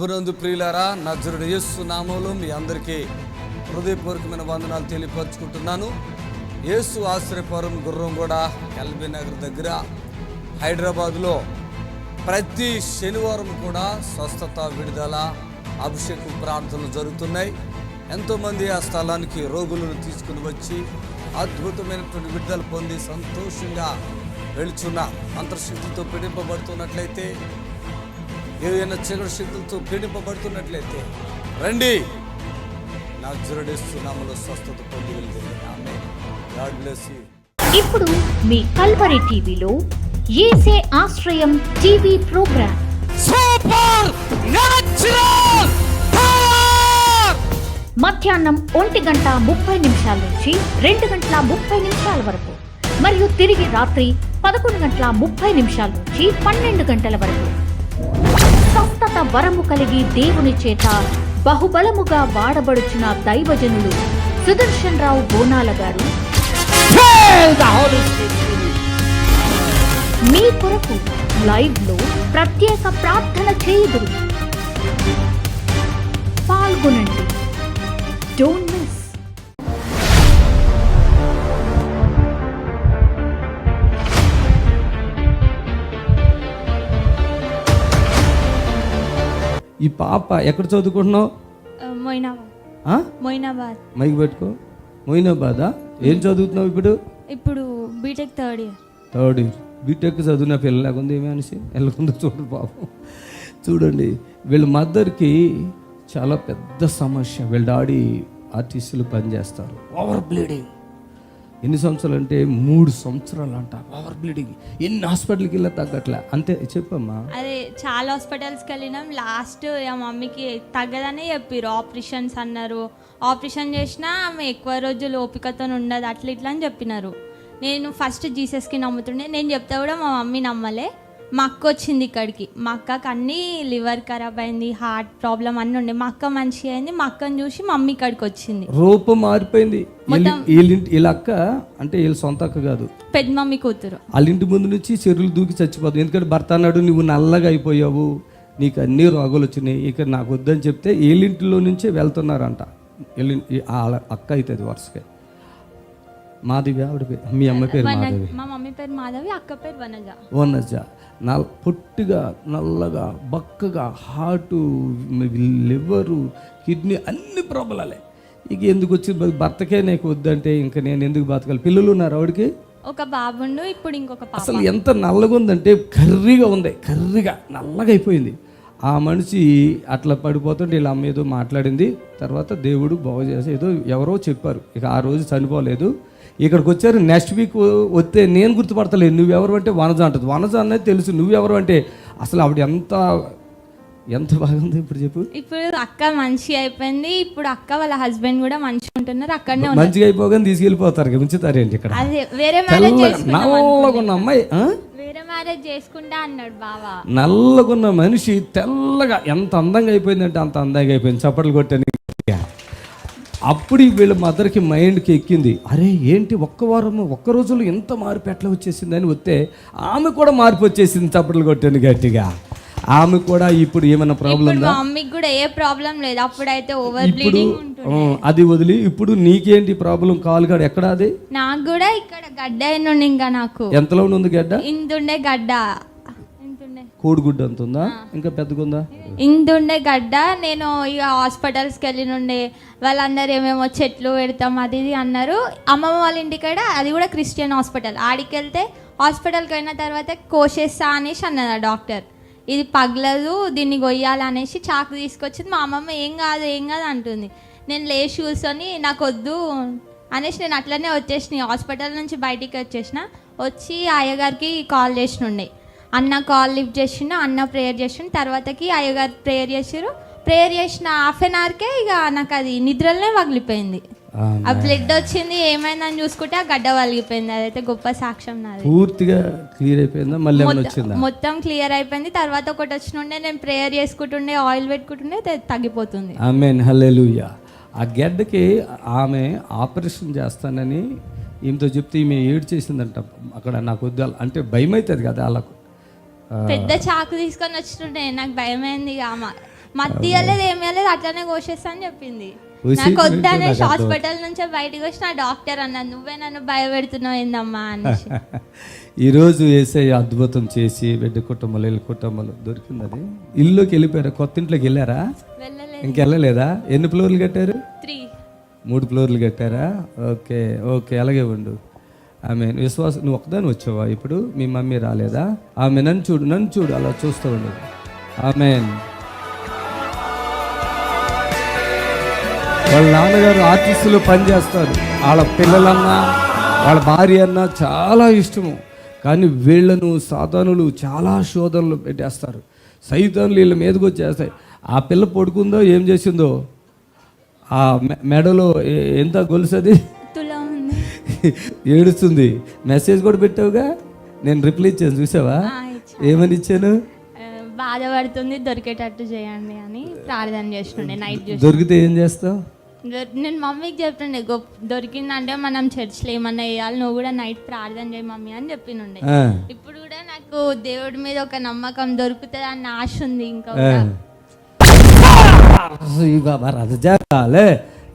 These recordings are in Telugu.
ప్రభునందు ప్రియులారా, నజరుడు యేసు నామములో మీ అందరికీ హృదయపూర్వకమైన వందనాలు తెలియపరుచుకుంటున్నాను. యేసు ఆశ్రయపురం గుర్రంగూడ ఎల్బీ నగర్ దగ్గర హైదరాబాద్లో ప్రతి శనివారం కూడా స్వస్థత, విడుదల, అభిషేకం ప్రార్థనలు జరుగుతున్నాయి. ఎంతోమంది ఆ స్థలానికి రోగులను తీసుకుని వచ్చి అద్భుతమైనటువంటి విడుదల పొంది సంతోషంగా వెళుచున్నారు. అంతర్శక్తితో పీడింపబడుతున్నట్లయితే, ఏదైనా చీకటి శక్తులతో పీడింపబడుతున్నట్లయితే రండి, నజరుడు యేసు నామములో స్వస్థత పొంది వెళ్తుంది. ఆమేన్. God bless you. ఇప్పుడు మీ కల్వరి టీవీలో యేసే ఆశ్రయం TV programme supernatural power మధ్యాహ్నం 1:30 నుంచి 2:30 వరకు మరియు తిరిగి రాత్రి 11:30 నుంచి 12 వరకు స్వస్థత వరము కలిగి దేవుని చేత బహుబలముగా వాడబడుచున్న దైవజనులు సుదర్శన్ రావు బోనాల గారు మీ కొరకు లైవ్ లో ప్రత్యేక ప్రార్థన చేయుదురు. పాల్గొనండి. Don't miss. ఈ పాప ఎక్కడ చదువుకుంటున్నావు? మొయినాబాద్. మైక్ పెట్టుకో. మొయినాబాదా? ఏం చదువుతున్నావు ఇప్పుడు? ఇప్పుడు బీటెక్ థర్డ్ ఇయర్. బీటెక్ చదివిన పిల్ల ఉంది ఏమి అనేసి వెళ్ళకుండా చూడు పాపం. చూడండి, వీళ్ళ మదర్కి చాలా పెద్ద సమస్య. వీళ్ళ డాడీ ఆర్టీసీలు పనిచేస్తారు. Over bleeding. ఎన్ని సంవత్సరాలు అంటే 3 సంవత్సరాలు అంట. Over bleeding. ఎన్ని హాస్పిటల్కి వెళ్ళా తగ్గట్లే. అంతే చెప్పమ్మా. అదే చాలా హాస్పిటల్స్కి వెళ్ళినాం. లాస్ట్ మమ్మీకి తగ్గదనే చెప్పారు. ఆపరేషన్స్ అన్నారు. ఆపరేషన్ చేసినా ఆమె ఎక్కువ రోజులు ఓపికతో ఉండదు, అట్లా ఇట్లా అని చెప్పినారు. నేను ఫస్ట్ జీసస్కి నమ్ముతుండే. నేను చెప్తే కూడా మా మమ్మీ నమ్మలే. మా అక్క వచ్చింది ఇక్కడికి. మా అక్కకి అన్నీ లివర్ ఖరాబ్ అయింది, హార్ట్ ప్రాబ్లం అన్నీ ఉండే. మా అక్క మంచిగా అయింది. మా అక్కని చూసి మమ్మీ ఇక్కడికి వచ్చింది. రూపం మారిపోయింది. వీళ్ళ అక్క అంటే వీళ్ళ సొంత అక్క కాదు, పెద్ద మమ్మీ కూతురు. వాళ్ళ ఇంటి ముందు నుంచి చెరువులు దూకి చచ్చిపోతుంది. ఎందుకంటే భర్త అన్నాడు, నువ్వు నల్లగా అయిపోయావు, నీకు అన్ని రోగాలు వచ్చినాయి, ఇక నాకు వద్దని చెప్తే వీళ్ళింటిలో నుంచే వెళ్తున్నారంట. వాళ్ళ అక్క అవుతుంది వరుసగా. మాధవి ఆవిడ పేరు, మీ అమ్మ పేరు మాధవి. మా మమ్మీ పేరు మాధవి, అక్క పేరు వనజ. పొట్టిగా, నల్లగా, బక్కగా, హార్టు, లివరు, కిడ్నీ అన్ని ప్రాబ్లాలే. ఇక ఎందుకు వచ్చి భర్తకే నీకు వద్దంటే ఇంకా నేను ఎందుకు బతకాలి? పిల్లలు ఉన్నారు ఆవిడకి? ఒక బాబుండు, ఇప్పుడు ఇంకొక పాప. అసలు ఎంత నల్లగా ఉందంటే కర్రీగా ఉంది, కర్రీగా నల్లగా అయిపోయింది. ఆ మనిషి అట్లా పడిపోతుంటే వీళ్ళ అమ్మ ఏదో మాట్లాడింది. తర్వాత దేవుడు బాగు చేసి ఏదో ఎవరో చెప్పారు. ఇక ఆ రోజు చనిపోలేదు. ఇక్కడికి వచ్చారు. నెక్స్ట్ వీక్ వస్తే నేను గుర్తుపడతలేదు. నువ్వెవరు అంటే వనజ అంటది. వనజ అనేది తెలుసు. నువ్వెవరు అంటే అసలు ఆవిడ ఎంత బాగుంది. ఇప్పుడు చెప్పు. ఇప్పుడు అక్క మంచి అయిపోయింది. ఇప్పుడు అక్క వాళ్ళ హస్బెండ్ కూడా మంచిగా ఉంటున్నారు. అక్కడనే మంచిగా అయిపోగానే తీసుకెళ్ళిపోతారు. ఉంచుతారేంటి ఇక్కడ? అదే వేరే మ్యారేజ్ నల్లగున్న అమ్మాయి, వేరే మ్యారేజ్ చేసుకుంటా అన్నాడు బావా. నల్లగున్న మనిషి తెల్లగా ఎంత అందంగా అయిపోయిందంటే అంత అందంగా అయిపోయింది. చప్పట్లు కొట్టని. అప్పుడు వీళ్ళ మదర్కి మైండ్కి ఎక్కింది, అరే ఏంటి ఒక్క రోజులో ఎంత మార్పు ఎట్లా వచ్చేసింది అని వస్తే ఆమె కూడా మార్పు వచ్చేసింది. చప్పట్లు కొట్టాను గట్టిగా. ఆమె కూడా ఇప్పుడు ఏమైనా ప్రాబ్లం ఉందా? మమ్మీకి కూడా ఏ ప్రాబ్లం లేదు. అప్పుడైతే ఓవర్ బ్లీడింగ్ ఉంటుంది. అది వదిలి ఇప్పుడు నీకేంటి ప్రాబ్లం? కాలు కాడ ఎక్కడ? అది నాకు కూడా ఇక్కడ గడ్డ అయినండి. ఇంకా నాకు ఎంతలో ఉంది గడ్డ? ఇంతుండే గడ్డ. కోడిగుడ్డ అంత ఉందా? ఇంకా పెద్దగా ఉందా? ఇంతుండే గడ్డ. నేను ఇక హాస్పిటల్స్కి వెళ్ళినుండే. వాళ్ళందరూ ఏమేమో చెట్లు పెడతాం అది ఇది అన్నారు. అమ్మమ్మ వాళ్ళ ఇంటికాడ అది కూడా క్రిస్టియన్ హాస్పిటల్. ఆడికి వెళ్తే హాస్పిటల్కి అయిన తర్వాత కోసేస్తా అనేసి అన్నది ఆ డాక్టర్. ఇది పగలదు, దీన్ని కొయ్యాలనేసి చాకు తీసుకొచ్చింది. మా అమ్మమ్మ ఏం కాదు అంటుంది. నేను లేచి కూర్చొని నాకు వద్దు అనేసి నేను అట్లనే వచ్చేసిన. హాస్పిటల్ నుంచి బయటికి వచ్చి అయ్యగారికి కాల్ చేసినుండే. అన్న కాల్ లిఫ్ట్ చేసిండు. అన్న ప్రేయర్ చేసిండు. తర్వాతకి అయ్యగారు ప్రేయర్ చేసిన హాఫ్ అన్ అవర్కే ఇక నాకు అది నిద్రలోనే పగిలిపోయింది. ఆ బ్లడ్ వచ్చింది. ఏమైందని చూసుకుంటే ఆ గడ్డ పగిలిపోయింది. అదైతే గొప్ప సాక్ష్యం నాది. పూర్తిగా క్లియర్ అయిపోయిందా? మళ్ళీ మొత్తం క్లియర్ అయిపోయింది. తర్వాత ఒకటి వచ్చినుండే, నేను ప్రేయర్ చేసుకుంటుండే, ఆయిల్ పెట్టుకుంటుండే, తగ్గిపోతుంది. ఆమేన్, హల్లెలూయా. ఆ గడ్డకి ఆమె ఆపరేషన్ చేస్తానని ఈమెతో చెప్తే ఈమె ఏడు చేసిందంట. అక్కడ నాకు వద్దు అంటే భయం అవుతుంది కదా వాళ్ళకు. పెద్ద చాకు తీసుకొని వచ్చిండే, నాకు భయమైంది. మత్తి ఇవ్వలేదు, ఏమి ఇవ్వలేదు, అట్లనే కోసేస్తా అని చెప్పింది. ఊసి నాకు వద్దనే నాకు అర్థం హాస్పిటల్ నుంచి బయటకు వచ్చి నా డాక్టర్ అన్నాను, నువ్వే నన్ను భయపెడుతున్నావు ఏందమ్మా అని. ఈరోజు యేసయ్య అద్భుతం చేసి బిడ్డ కుటుంబాలు ఇల్లు కుటుంబాలు దొరికింది. అది ఇల్లుకి వెళ్ళిపోయారా? కొత్త ఇంట్లోకి వెళ్ళారా? వెళ్ళలేదు. ఇంకెళ్ళలేదా? ఎన్ని ఫ్లోర్లు కట్టారు? 3. 3 ఫ్లోర్లు కట్టారా? ఓకే ఓకే, అలాగే ఉండు. ఆమె విశ్వాసం. నువ్వు ఒక్కదాని వచ్చావా? ఇప్పుడు మీ మమ్మీ రాలేదా? ఆమె నన్ను చూడు అలా చూస్తూ ఉండు. ఆమె వాళ్ళ నాన్నగారు ఆర్టిస్టులు పనిచేస్తారు. వాళ్ళ పిల్లలన్నా వాళ్ళ భార్య అన్నా చాలా ఇష్టము. కానీ వీళ్ళను సాతానులు చాలా శోధనలు పెట్టేస్తారు. సైతానులు వీళ్ళ మీదకి వచ్చేస్తాయి. ఆ పిల్ల పడుకుందో ఏం చేసిందో, ఆ మెడలో ఎంత గొలుసది ఏడుస్తుంది. మెసేజ్ కూడా పెట్టావుగా, నేను రిప్లై ఇచ్చాను చూసావా? ఏమని ఇచ్చాను? బాధపడుతుంది, దొరికేటట్టు చేయండి అని ప్రార్థన చేస్తుండే. నైట్ దొరికితే ఏం చేస్తావు? నేను మమ్మీకి చెప్తుండే, దొరికిందంటే మనం చర్చ్లో ఏమన్నా వేయాలి, నువ్వు కూడా నైట్ ప్రార్థన చేయి మమ్మీ అని చెప్పినుండే. ఇప్పుడు కూడా నాకు దేవుడి మీద ఒక నమ్మకం, దొరుకుతుంది అన్న ఆశ ఉంది. ఇంకా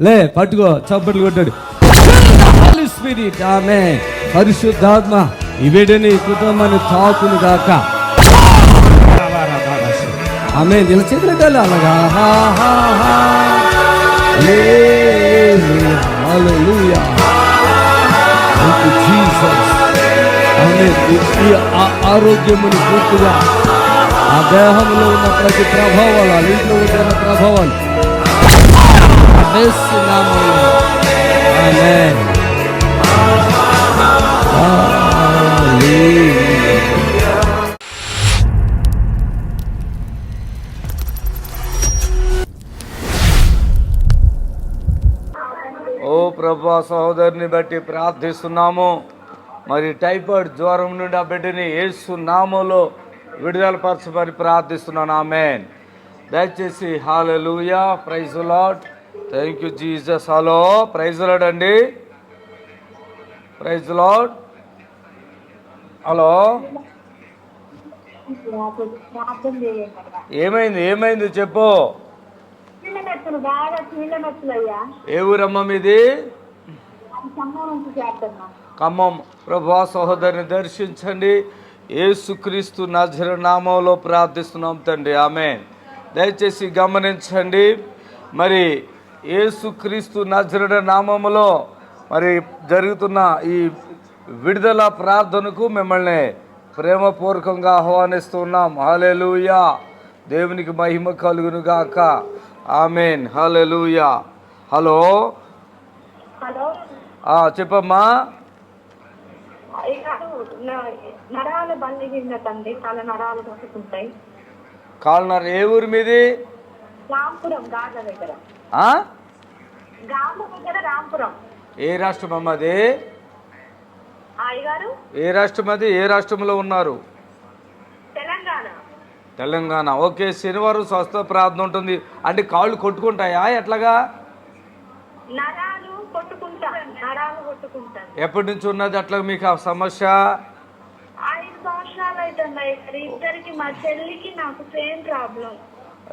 లే పట్టుకో, చప్పట్లు కొట్టాడు. స్పిరిట్ ఆమె పరిశుద్ధాత్మ ఈ బిడ్డని కుటుంబాన్ని తాకును గాక. ఆమె ఇలా చేతులెట్టాలి అలాగా. ఆరోగ్యముని పూర్తిగా ఆ దేహంలో ఉన్న ప్రతి ప్రభావాలు, ఆ ఇంట్లో ఉన్న ప్రభావాలు ఓ ప్రభా, సహోదరుని బట్టి ప్రార్థిస్తున్నాము. మరి టైఫాయిడ్ జ్వరం నుండి ఆ బిడ్డని యేసు నామములో విడుదల పరచమని ప్రార్థిస్తున్నాను. ఆమేన్. దయచేసి hallelujah, praise the Lord, thank you Jesus. Hello, praise the Lord అండి, ప్రైజ్ ది లార్డ్. హలో, ఏమైంది చెప్పు. ఏ ఊరమ్మ మీది? ఖమ్మం. ప్రభా, సహోదరిని దర్శించండి. యేసుక్రీస్తు నజరేతు నామములో ప్రార్థిస్తున్నాం తండ్రి. ఆమేన్. దయచేసి గమనించండి, మరి యేసుక్రీస్తు నజరేతు నామములో మరి జరుగుతున్న ఈ విడుదల ప్రార్థనకు మిమ్మల్ని ప్రేమపూర్వకంగా ఆహ్వానిస్తున్నాం. హల్లెలూయా, దేవునికి మహిమ కలుగును గాక. ఆమేన్. హల్లెలూయా. హలో, చెప్పమ్మా. కాలనర ఏ ఊరు మీది? ఏ రాష్ట్రం అమ్మది? ఏ రాష్ట్రం అది? ఏ రాష్ట్రంలో ఉన్నారు? తెలంగాణ. ఓకే. శనివారం స్వస్థ ప్రార్థన ఉంటుంది. అంటే కాళ్ళు కొట్టుకుంటాయా ఎట్లాగా? ఎప్పటి నుంచి ఉన్నది అట్లా మీకు ఆ సమస్య? 5 సంవత్సరాలు అవుతున్నాయి. ఇద్దరికి, మా చెల్లికి నాకు సేమ్ ప్రాబ్లం.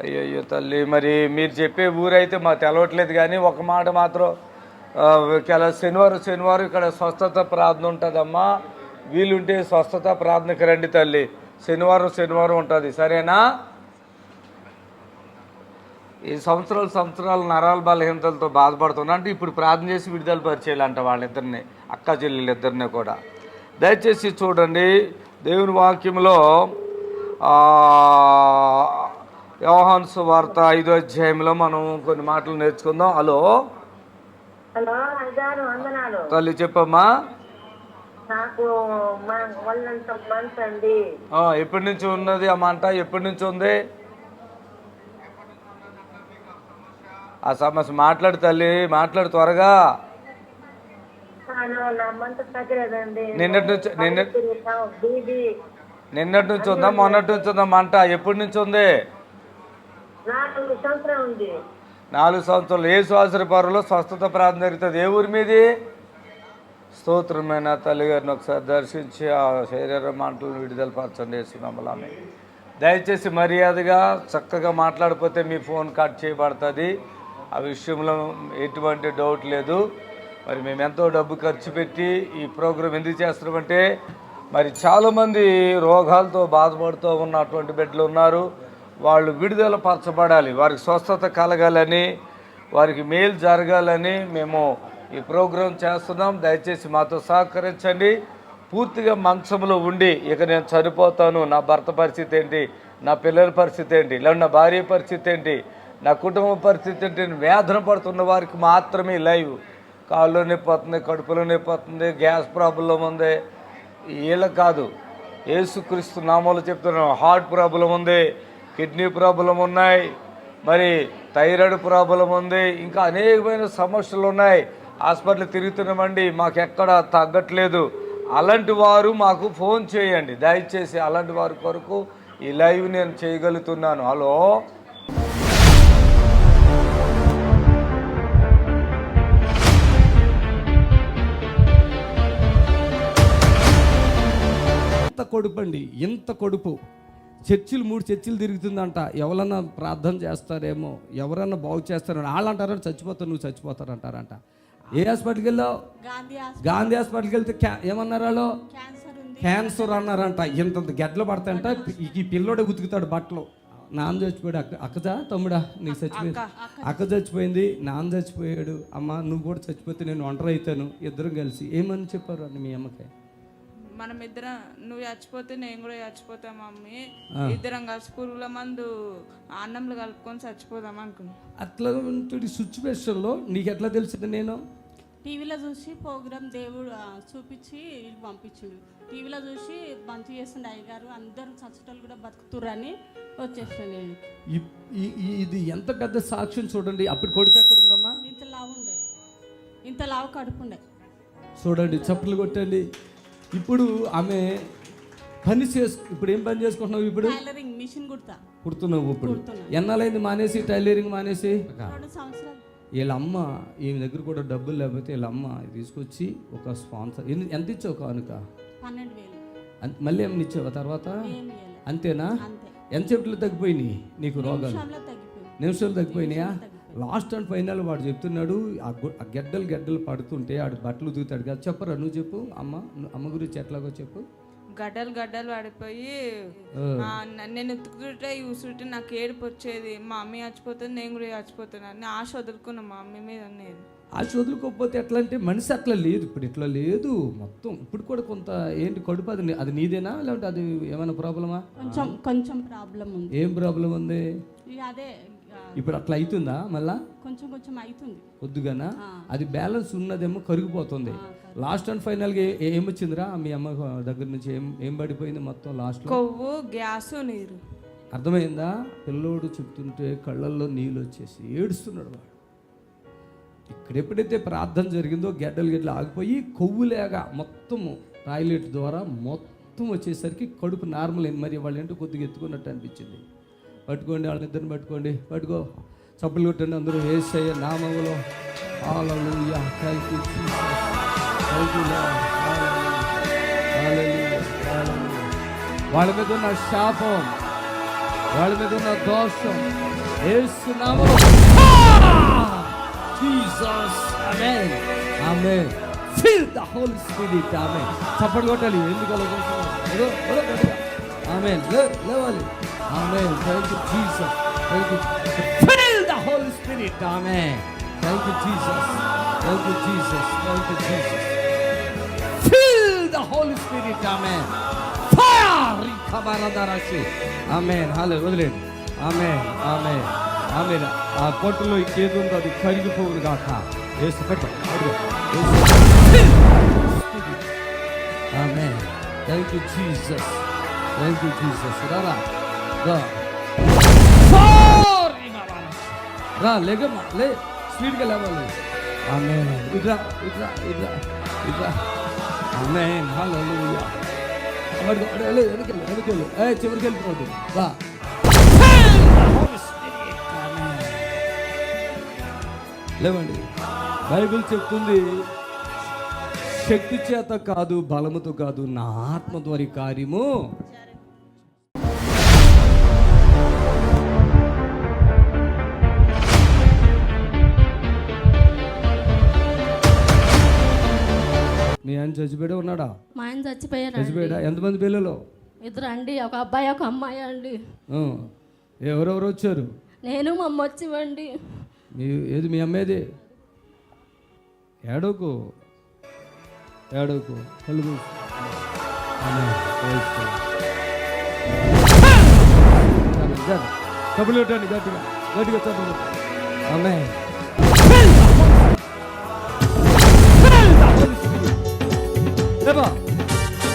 అయ్యో తల్లి, మరి మీరు చెప్పే ఊరైతే మాకు తెలవట్లేదు. కానీ ఒక మాట మాత్రం, శనివారం ఇక్కడ స్వస్థత ప్రార్థన ఉంటుందమ్మా. వీలుంటే స్వస్థత ప్రార్థనకి రండి తల్లి. శనివారం ఉంటుంది, సరేనా? ఈ సంవత్సరాలు నరాల బలహీనతలతో బాధపడుతున్నా అంటే ఇప్పుడు ప్రార్థన చేసి విడుదల పరిచేయాలంట వాళ్ళిద్దరిని, అక్క చెల్లెళ్ళిద్దరిని కూడా. దయచేసి చూడండి, దేవుని వాక్యంలో యోహాను సువార్త 5వ అధ్యాయంలో మనం కొన్ని మాటలు నేర్చుకుందాం. హలో తల్లి, చెప్పమ్మా. నాకు ఎప్పటి నుంచి ఉన్నది ఆ మంట? ఎప్పటి నుంచి ఉంది ఆ సమస్య? మాట్లాడు తల్లి, మాట్లాడు త్వరగా. నిన్నటి నుంచి ఉందా, మొన్నటి నుంచి ఉందా మంట? ఎప్పటి నుంచి ఉంది? 4 సంవత్సరాలు. ఏ శ్వాసపరలో స్వస్థత ప్రార్థన జరుగుతుంది. ఏ ఊరి మీది? స్తోత్రమైన తల్లి గారిని ఒకసారి దర్శించి ఆ శరీర మంటలను విడుదల పరచండి. వేస్తున్నాము. దయచేసి మర్యాదగా చక్కగా మాట్లాడిపోతే మీ ఫోన్ కట్ చేయబడుతుంది. ఆ విషయంలో ఎటువంటి డౌట్ లేదు. మరి మేము ఎంతో డబ్బు ఖర్చు పెట్టి ఈ ప్రోగ్రాం ఎందుకు చేస్తున్నామంటే మరి చాలామంది రోగాలతో బాధపడుతూ ఉన్నటువంటి బిడ్డలు ఉన్నారు. వాళ్ళు విడుదల పరచబడాలి, వారికి స్వస్థత కలగాలని, వారికి మేలు జరగాలని మేము ఈ ప్రోగ్రాం చేస్తున్నాం. దయచేసి మాతో సహకరించండి. పూర్తిగా మంచంలో ఉండి ఇక నేను చనిపోతాను, నా భర్త పరిస్థితి ఏంటి, నా పిల్లల పరిస్థితి ఏంటి, లేదా నా భార్య పరిస్థితి ఏంటి, నా కుటుంబ పరిస్థితి ఏంటి, వేదన పడుతున్న వారికి మాత్రమే లైవ్. కాళ్ళు నొప్పి వస్తుంది, కడుపులో నొప్పి వస్తుంది, గ్యాస్ ప్రాబ్లం ఉంది, వీళ్ళకి కాదు. యేసుక్రీస్తు నామాలు చెప్తున్నాం. హార్ట్ ప్రాబ్లం ఉంది, కిడ్నీ ప్రాబ్లం ఉన్నాయి, మరి థైరాయిడ్ ప్రాబ్లం ఉంది, ఇంకా అనేకమైన సమస్యలు ఉన్నాయి. హాస్పిటల్ తిరుగుతున్నామండి, మాకు ఎక్కడ తగ్గట్లేదు. అలాంటి వారు మాకు ఫోన్ చేయండి దయచేసి. అలాంటి వారి కొరకు ఈ లైవ్ నేను చేయగలుగుతున్నాను. హలో, ఇంత కొడుపండి, ఇంత కొడుపు. చర్చిలు 3 చర్చిలు తిరుగుతుందంట. ఎవరన్నా ప్రార్థన చేస్తారేమో, ఎవరన్నా బాగు చేస్తారని వాళ్ళు అంటారంట. చచ్చిపోతారు, నువ్వు చచ్చిపోతారంటారంట. ఏ హాస్పిటల్కి వెళ్ళావు? గాంధీ హాస్పిటల్కి వెళ్తే ఏమన్నారు వాళ్ళు? క్యాన్సర్ అన్నారంట. ఇంత గెడ్లు పడతాయంట. ఈ పిల్లోడే ఉతుకుతాడు బట్టలు. నాన్న చచ్చిపోయాడు. అక్కదా తమ్ముడా నీకు చచ్చిపోయింది? అక్క చచ్చిపోయింది, నాన్న చచ్చిపోయాడు. అమ్మ నువ్వు కూడా చచ్చిపోతే నేను ఒంటరి అవుతాను. ఇద్దరం కలిసి ఏమని చెప్పారు అని మీ అమ్మకి? మనం ఇద్దరం, నువ్వు చచ్చిపోతే నేను కూడా చచ్చిపోతా మమ్మీ, ఇద్దరం కలిసి పురుగుల మందు అన్నంలో కలుపుకొని చచ్చిపోదాం అనుకున్నాం. అట్లా సిచ్యువేషన్లో నీకు ఎట్లా తెలిసింది? నేను టీవీలో చూసి ప్రోగ్రామ్ దేవుడు చూపించి పంపించిండు. టీవీలో చూసి మంచి చేస్తుండే అయ్యగారు, అందరూ చచ్చటోళ్ళు కూడా బతుకుతుర్రని వచ్చేసాను నేను. ఇది ఎంత పెద్ద సాక్ష్యం చూడండి. అప్పుడు కొడుకు ఎక్కడ ఉందమ్మా? ఇంత లావు ఉండే, ఇంత లావు కడుపుండే. చూడండి, చప్పులు కొట్టండి. ఇప్పుడు ఆమె పని ఇప్పుడు ఏం పని చేసుకుంటున్నావు? ఇప్పుడు టైలరింగ్ మిషన్ కుడుతున్నావు. ఇప్పుడు ఎన్నాలైంది మానేసి, టైలరింగ్ మానేసి? 2 సంవత్సరాలు. వీళ్ళ అమ్మ ఈమె దగ్గర కూడా డబ్బులు లేకపోతే వీళ్ళ అమ్మ తీసుకొచ్చి ఒక స్పాన్సర్. ఎంత ఇచ్చావు కానుక? 12,000. మళ్ళీ ఏమైనా ఇచ్చావా తర్వాత? అంతేనా? ఎంతసేపులో తగ్గిపోయినాయి నీకు రోగాలు? నిమిషాలు తగ్గిపోయినాయా? లాస్ట్ అండ్ ఫైనల్ వాడు చెప్తున్నాడు, ఆ గెడ్డలు పడుతుంటే ఆడు బట్టలు ఉతుకుతాడు కదా. చెప్పరా నువ్వు చెప్పు. అమ్మ గురించి ఎట్లాగో చెప్పు. గడ్డలు పడిపోయి నేను ఉతుకుతుంటే చూస్తుంటే నాకు ఏడుపు వచ్చేది. మా మమ్మీ చచ్చిపోతుంది, నేను కూడా చచ్చిపోతాను అని ఆశ వదులుకున్నా మా మమ్మీ మీద అనేది. ఆశ వదులుకోకపోతే ఎట్లా అంటే మనిషి అట్లా లేదు. ఇప్పుడు ఇట్లా లేదు మొత్తం. ఇప్పుడు కూడా కొంత ఏంటి కడుపు అది నీదేనా లేదంటే అది ఏమైనా ప్రాబ్లమా? కొంచెం ప్రాబ్లం ఉంది. ఏం ప్రాబ్లం ఉంది? అదే ఇప్పుడు అట్లా అవుతుందా? మళ్ళా కొంచెం అవుతుంది కొద్దిగానా? అది బ్యాలెన్స్ ఉన్నదేమో కరిగిపోతుంది. లాస్ట్ అండ్ ఫైనల్గా ఏమొచ్చిందిరా మీ అమ్మ దగ్గర నుంచి? ఏం పడిపోయింది మొత్తం లాస్ట్? కొవ్వు, గ్యాస్, నీరు. అర్థమైందా? పిల్లోడు చెప్తుంటే కళ్ళల్లో నీళ్ళు వచ్చేసి ఏడుస్తున్నాడు వాడు. ఇక్కడ ఎప్పుడైతే ప్రార్థన జరిగిందో గెడ్డలు ఆగిపోయి కొవ్వులేగా మొత్తము టాయిలెట్ ద్వారా మొత్తం వచ్చేసరికి కడుపు నార్మల్ అయింది. మరి వాళ్ళు ఏంటో కొద్దిగా ఎత్తుకున్నట్టు అనిపించింది. పట్టుకోండి, వాళ్ళిద్దరిని పట్టుకో, చప్పులు కొట్టండి అందరూ. యేసయ్య నామములో hallelujah, thank you Jesus, thank you Lord, hallelujah, hallelujah. వాళ్ళ మీద ఉన్న శాపం, వాళ్ళ మీద ఉన్న దోషం యేసు నామములో Jesus, amen, amen. Feel the Holy Spirit, amen. చప్పట్లు కొట్టాలి. ఎందుకు అలా? ఆమేన్. లేవాలి. Amen. Thank you, Jesus. Thank you. Fill the Holy Spirit. Amen. Thank you, Jesus. Thank you, Jesus. Thank you, Jesus. Fill the Holy Spirit. Amen. Fire. Rikabaradarashi. Amen. Hallelujah. Amen. Amen. Amen. ఆ పొట్టులో ఏది ఉందో అది కరిగిపోవును గాక. యేసు పెట్టు. Amen. Thank you, Jesus. Thank you, Jesus. Rara. రా లేగమ్మా, లే స్పీడ్గా లేవాలి. ఆమేన్. ఇట్లా ఆమేన్. హల్లెలూయా. వెనకెళ్ళు. చివరికి వెళ్ళిపోదు. రా. లేవండి. బైబిల్ చెప్తుంది, శక్తి చేత కాదు, బలముతో కాదు, నా ఆత్మ ద్వారా కార్యము ఆయన చచ్చిపోయాడా ఉన్నాడా? మా ఆయన చచ్చిపోయారు. చచ్చిపోయాడా? ఎంతమంది పిల్లలు? 2 అండి, ఒక అబ్బాయి ఒక అమ్మాయి అండి. ఎవరెవరు వచ్చారు? నేను మా అమ్మ వచ్చివండి. ఏది మీ అమ్మేది? ఏడోకు కలుగు. చప్పులు కొట్టండి, గట్టిగా చప్పులు. అమ్మే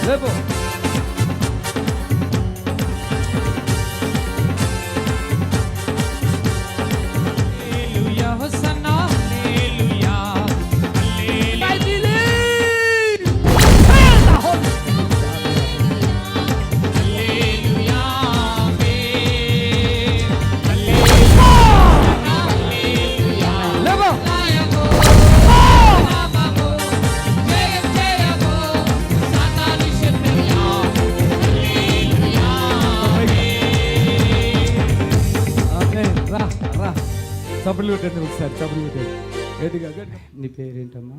లేపో. చప్పులు కొట్టండి ఒకసారి, చప్పులు కొట్టండి గట్టిగా. నీ పేరేంటమ్మా?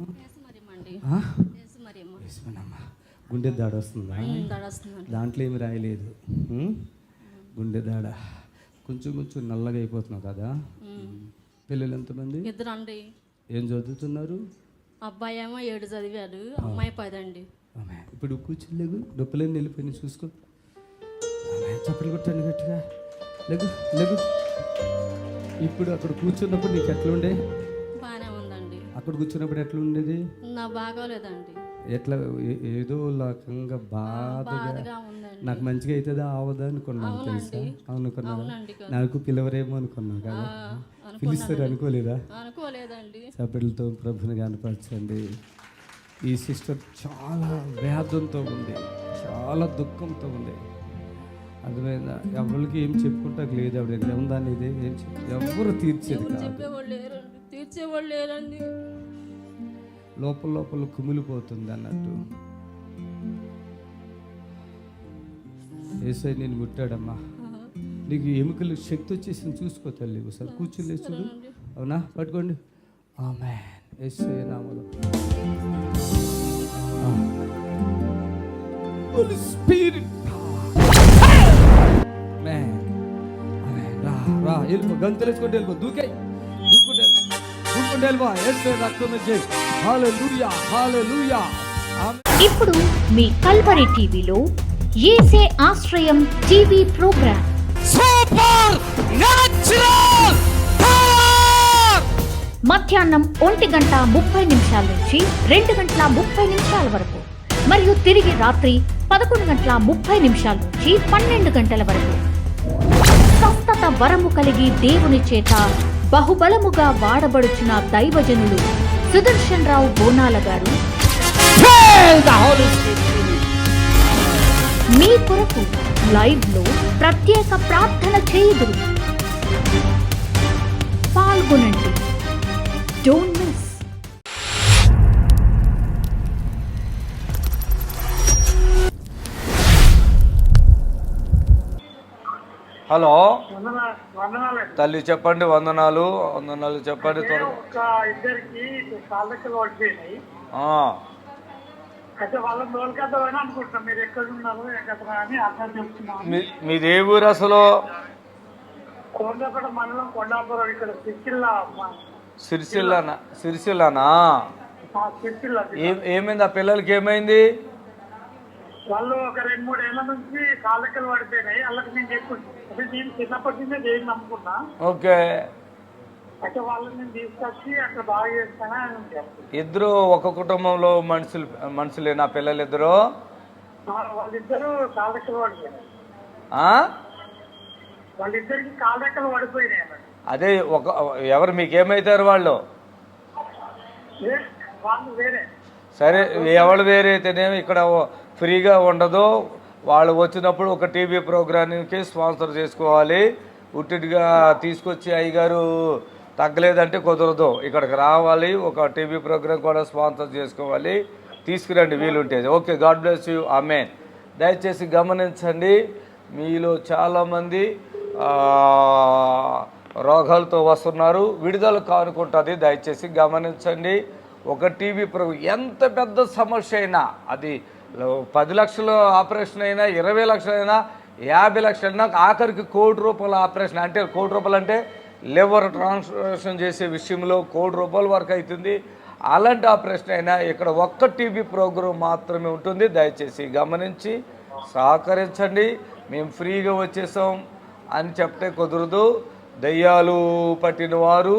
గుండె దాడ వస్తుందా? దాంట్లో ఏమి రాయలేదు. గుండె దాడ కొంచెం నల్లగా అయిపోతున్నావు కదా. పిల్లలు ఎంతమంది? 2 అండి. ఏం చదువుతున్నారు? అబ్బాయి ఏమో 7 చదివాడు, అమ్మాయి 10 అండి. ఇప్పుడు కూర్చోలేగు, నొప్పులన్నీ వెళ్ళిపోయి చూసుకో. చప్పులు కొట్టండి గట్టిగా. లేగు. ఇప్పుడు అక్కడ కూర్చున్నప్పుడు నీకు ఎట్లా ఉండే? బాగానే ఉందండి. అక్కడ కూర్చున్నప్పుడు ఎట్లా ఉండేది? నా బాగోలేదండి. ఎట్లా? ఏదో రకంగా బాధగా ఉందండి. నాకు మంచిగా అవుతుందా అవదా అనుకున్నాను, తెలుసా? అనుకున్నాను. నాకు పిలవరేమో అనుకున్నాను కదా. పిలుస్తారు అనుకోలేదా? అనుకోలేదండి. చప్పట్లతో ప్రభుని కనపరచండి. ఈ సిస్టర్ చాలా వేదంతో ఉంది, చాలా దుఃఖంతో ఉంది. అర్థమైందా? ఎవరికి ఏం చెప్పుకుంటాకు లేదు. ఆవిడ దగ్గర ఉందని ఇదే ఏం ఎవరు తీర్చేది కాదు, తీర్చేవాళ్ళు లేరండి. లోపల కుమిలిపోతుంది అన్నట్టు. యేసయ్య నేను ముట్టాడమ్మా, నీకు ఎముకలు శక్తి వచ్చేసి చూసుకో తల్లి. ఒకసారి కూర్చుని చూడు. అవునా? పట్టుకోండి. ఆమేన్. యేసయ్య నామములో హోలీ స్పిరిట్ రా వెళ్ళిపో. గంతులేసుకుంటే వెళ్ళిపో. దూకుంటే వెళ్ళిపో. యేసయ్య రక్తం చేయి. హల్లెలూయా. ఇప్పుడు మీ కల్వరి టీవీలో యేసే ఆశ్రయం TV programme supernatural power మధ్యాహ్నం 1:30 నుంచి 2:30 వరకు, మరియు తిరిగి రాత్రి 11:30 నుంచి 12 గంటల వరకు. స్వస్థత వరము కలిగి దేవుని చేత బహుబలముగా వాడబడుచున్న దైవజనులు సుదర్శన్ రావు బోనాల గారు మీ కొరకు లైవ్ లో ప్రత్యేక ప్రార్థన చేయుదురు. పాల్గొనండి. Don't miss. హలో తల్లి చెప్పండి. వందనాలు చెప్పండి. ఇద్దరికి కాళ్ళకి ఓడిపోయినాయి. అయితే వాళ్ళ తోలుకెద్దామని అనుకుంటున్నాం. మీరు ఎక్కడ ఉన్నారు ఎక్కడ అని అర్థం చెప్తున్నాను. మీది ఏ ఊరు అసలు? కొండపేట మండలం కొండాపురం, ఇక్కడ సిరిసిల్లానా? సిరిసిల్ల. ఏమైంది ఆ పిల్లలకి? ఏమైంది? వాళ్ళు ఒక 2-3 ఏళ్ల నుంచి కాళ్ళకి పడిపోయినాయి. వాళ్ళకి నేను చెప్పుకుంటాను. అంటే నేను చిన్నప్పటి నుంచే దేవుని నమ్ముకున్నా. ఓకే. అయితే వాళ్ళని నేను తీసుకొచ్చి అక్కడ బాగా చేస్తాను. ఇద్దరు ఒక కుటుంబంలో మనుషులేనా పిల్లలు ఇద్దరు? వాళ్ళిద్దరు కాళ్ళకి పడిపోయినాయి. వాళ్ళిద్దరికి కాళ్ళెక్కలు పడిపోయినాయి. అదే ఎవరు మీకేమైతారు? వాళ్ళు వేరే. సరే, ఎవరు వేరే అయితేనేమి ఇక్కడ ఫ్రీగా ఉండదు. వాళ్ళు వచ్చినప్పుడు ఒక టీవీ ప్రోగ్రామ్కి స్పాన్సర్ చేసుకోవాలి. ఉట్టిగా తీసుకొచ్చి అయ్యగారు తగ్గలేదంటే కుదరదు. ఇక్కడికి రావాలి, ఒక టీవీ ప్రోగ్రామ్ కూడా స్పాన్సర్ చేసుకోవాలి. తీసుకురండి వీలుంటే. Okay, God bless you. Amen. దయచేసి గమనించండి, మీలో చాలామంది రోగాలతో వస్తున్నారు. విడుదల కానుకుంటుంది. దయచేసి గమనించండి. ఒక టీవీ ప్రోగ్రాం ఎంత పెద్ద సమస్య అయినా, అది 10 లక్షల ఆపరేషన్ అయినా, 20 లక్షలైనా, 50 లక్షలైనా, ఆఖరికి ₹1,00,00,000 ఆపరేషన్, అంటే ₹1,00,00,000 అంటే లివర్ ట్రాన్స్ప్లాంటేషన్ చేసే విషయంలో ₹1,00,00,000 వరకు అవుతుంది. అలాంటి ఆపరేషన్ అయినా ఇక్కడ ఒక్క టీవీ ప్రోగ్రాం మాత్రమే ఉంటుంది. దయచేసి గమనించి సహకరించండి. మేము ఫ్రీగా వచ్చేసాం అని చెప్తే కుదరదు. దయ్యాలు పట్టిన వారు,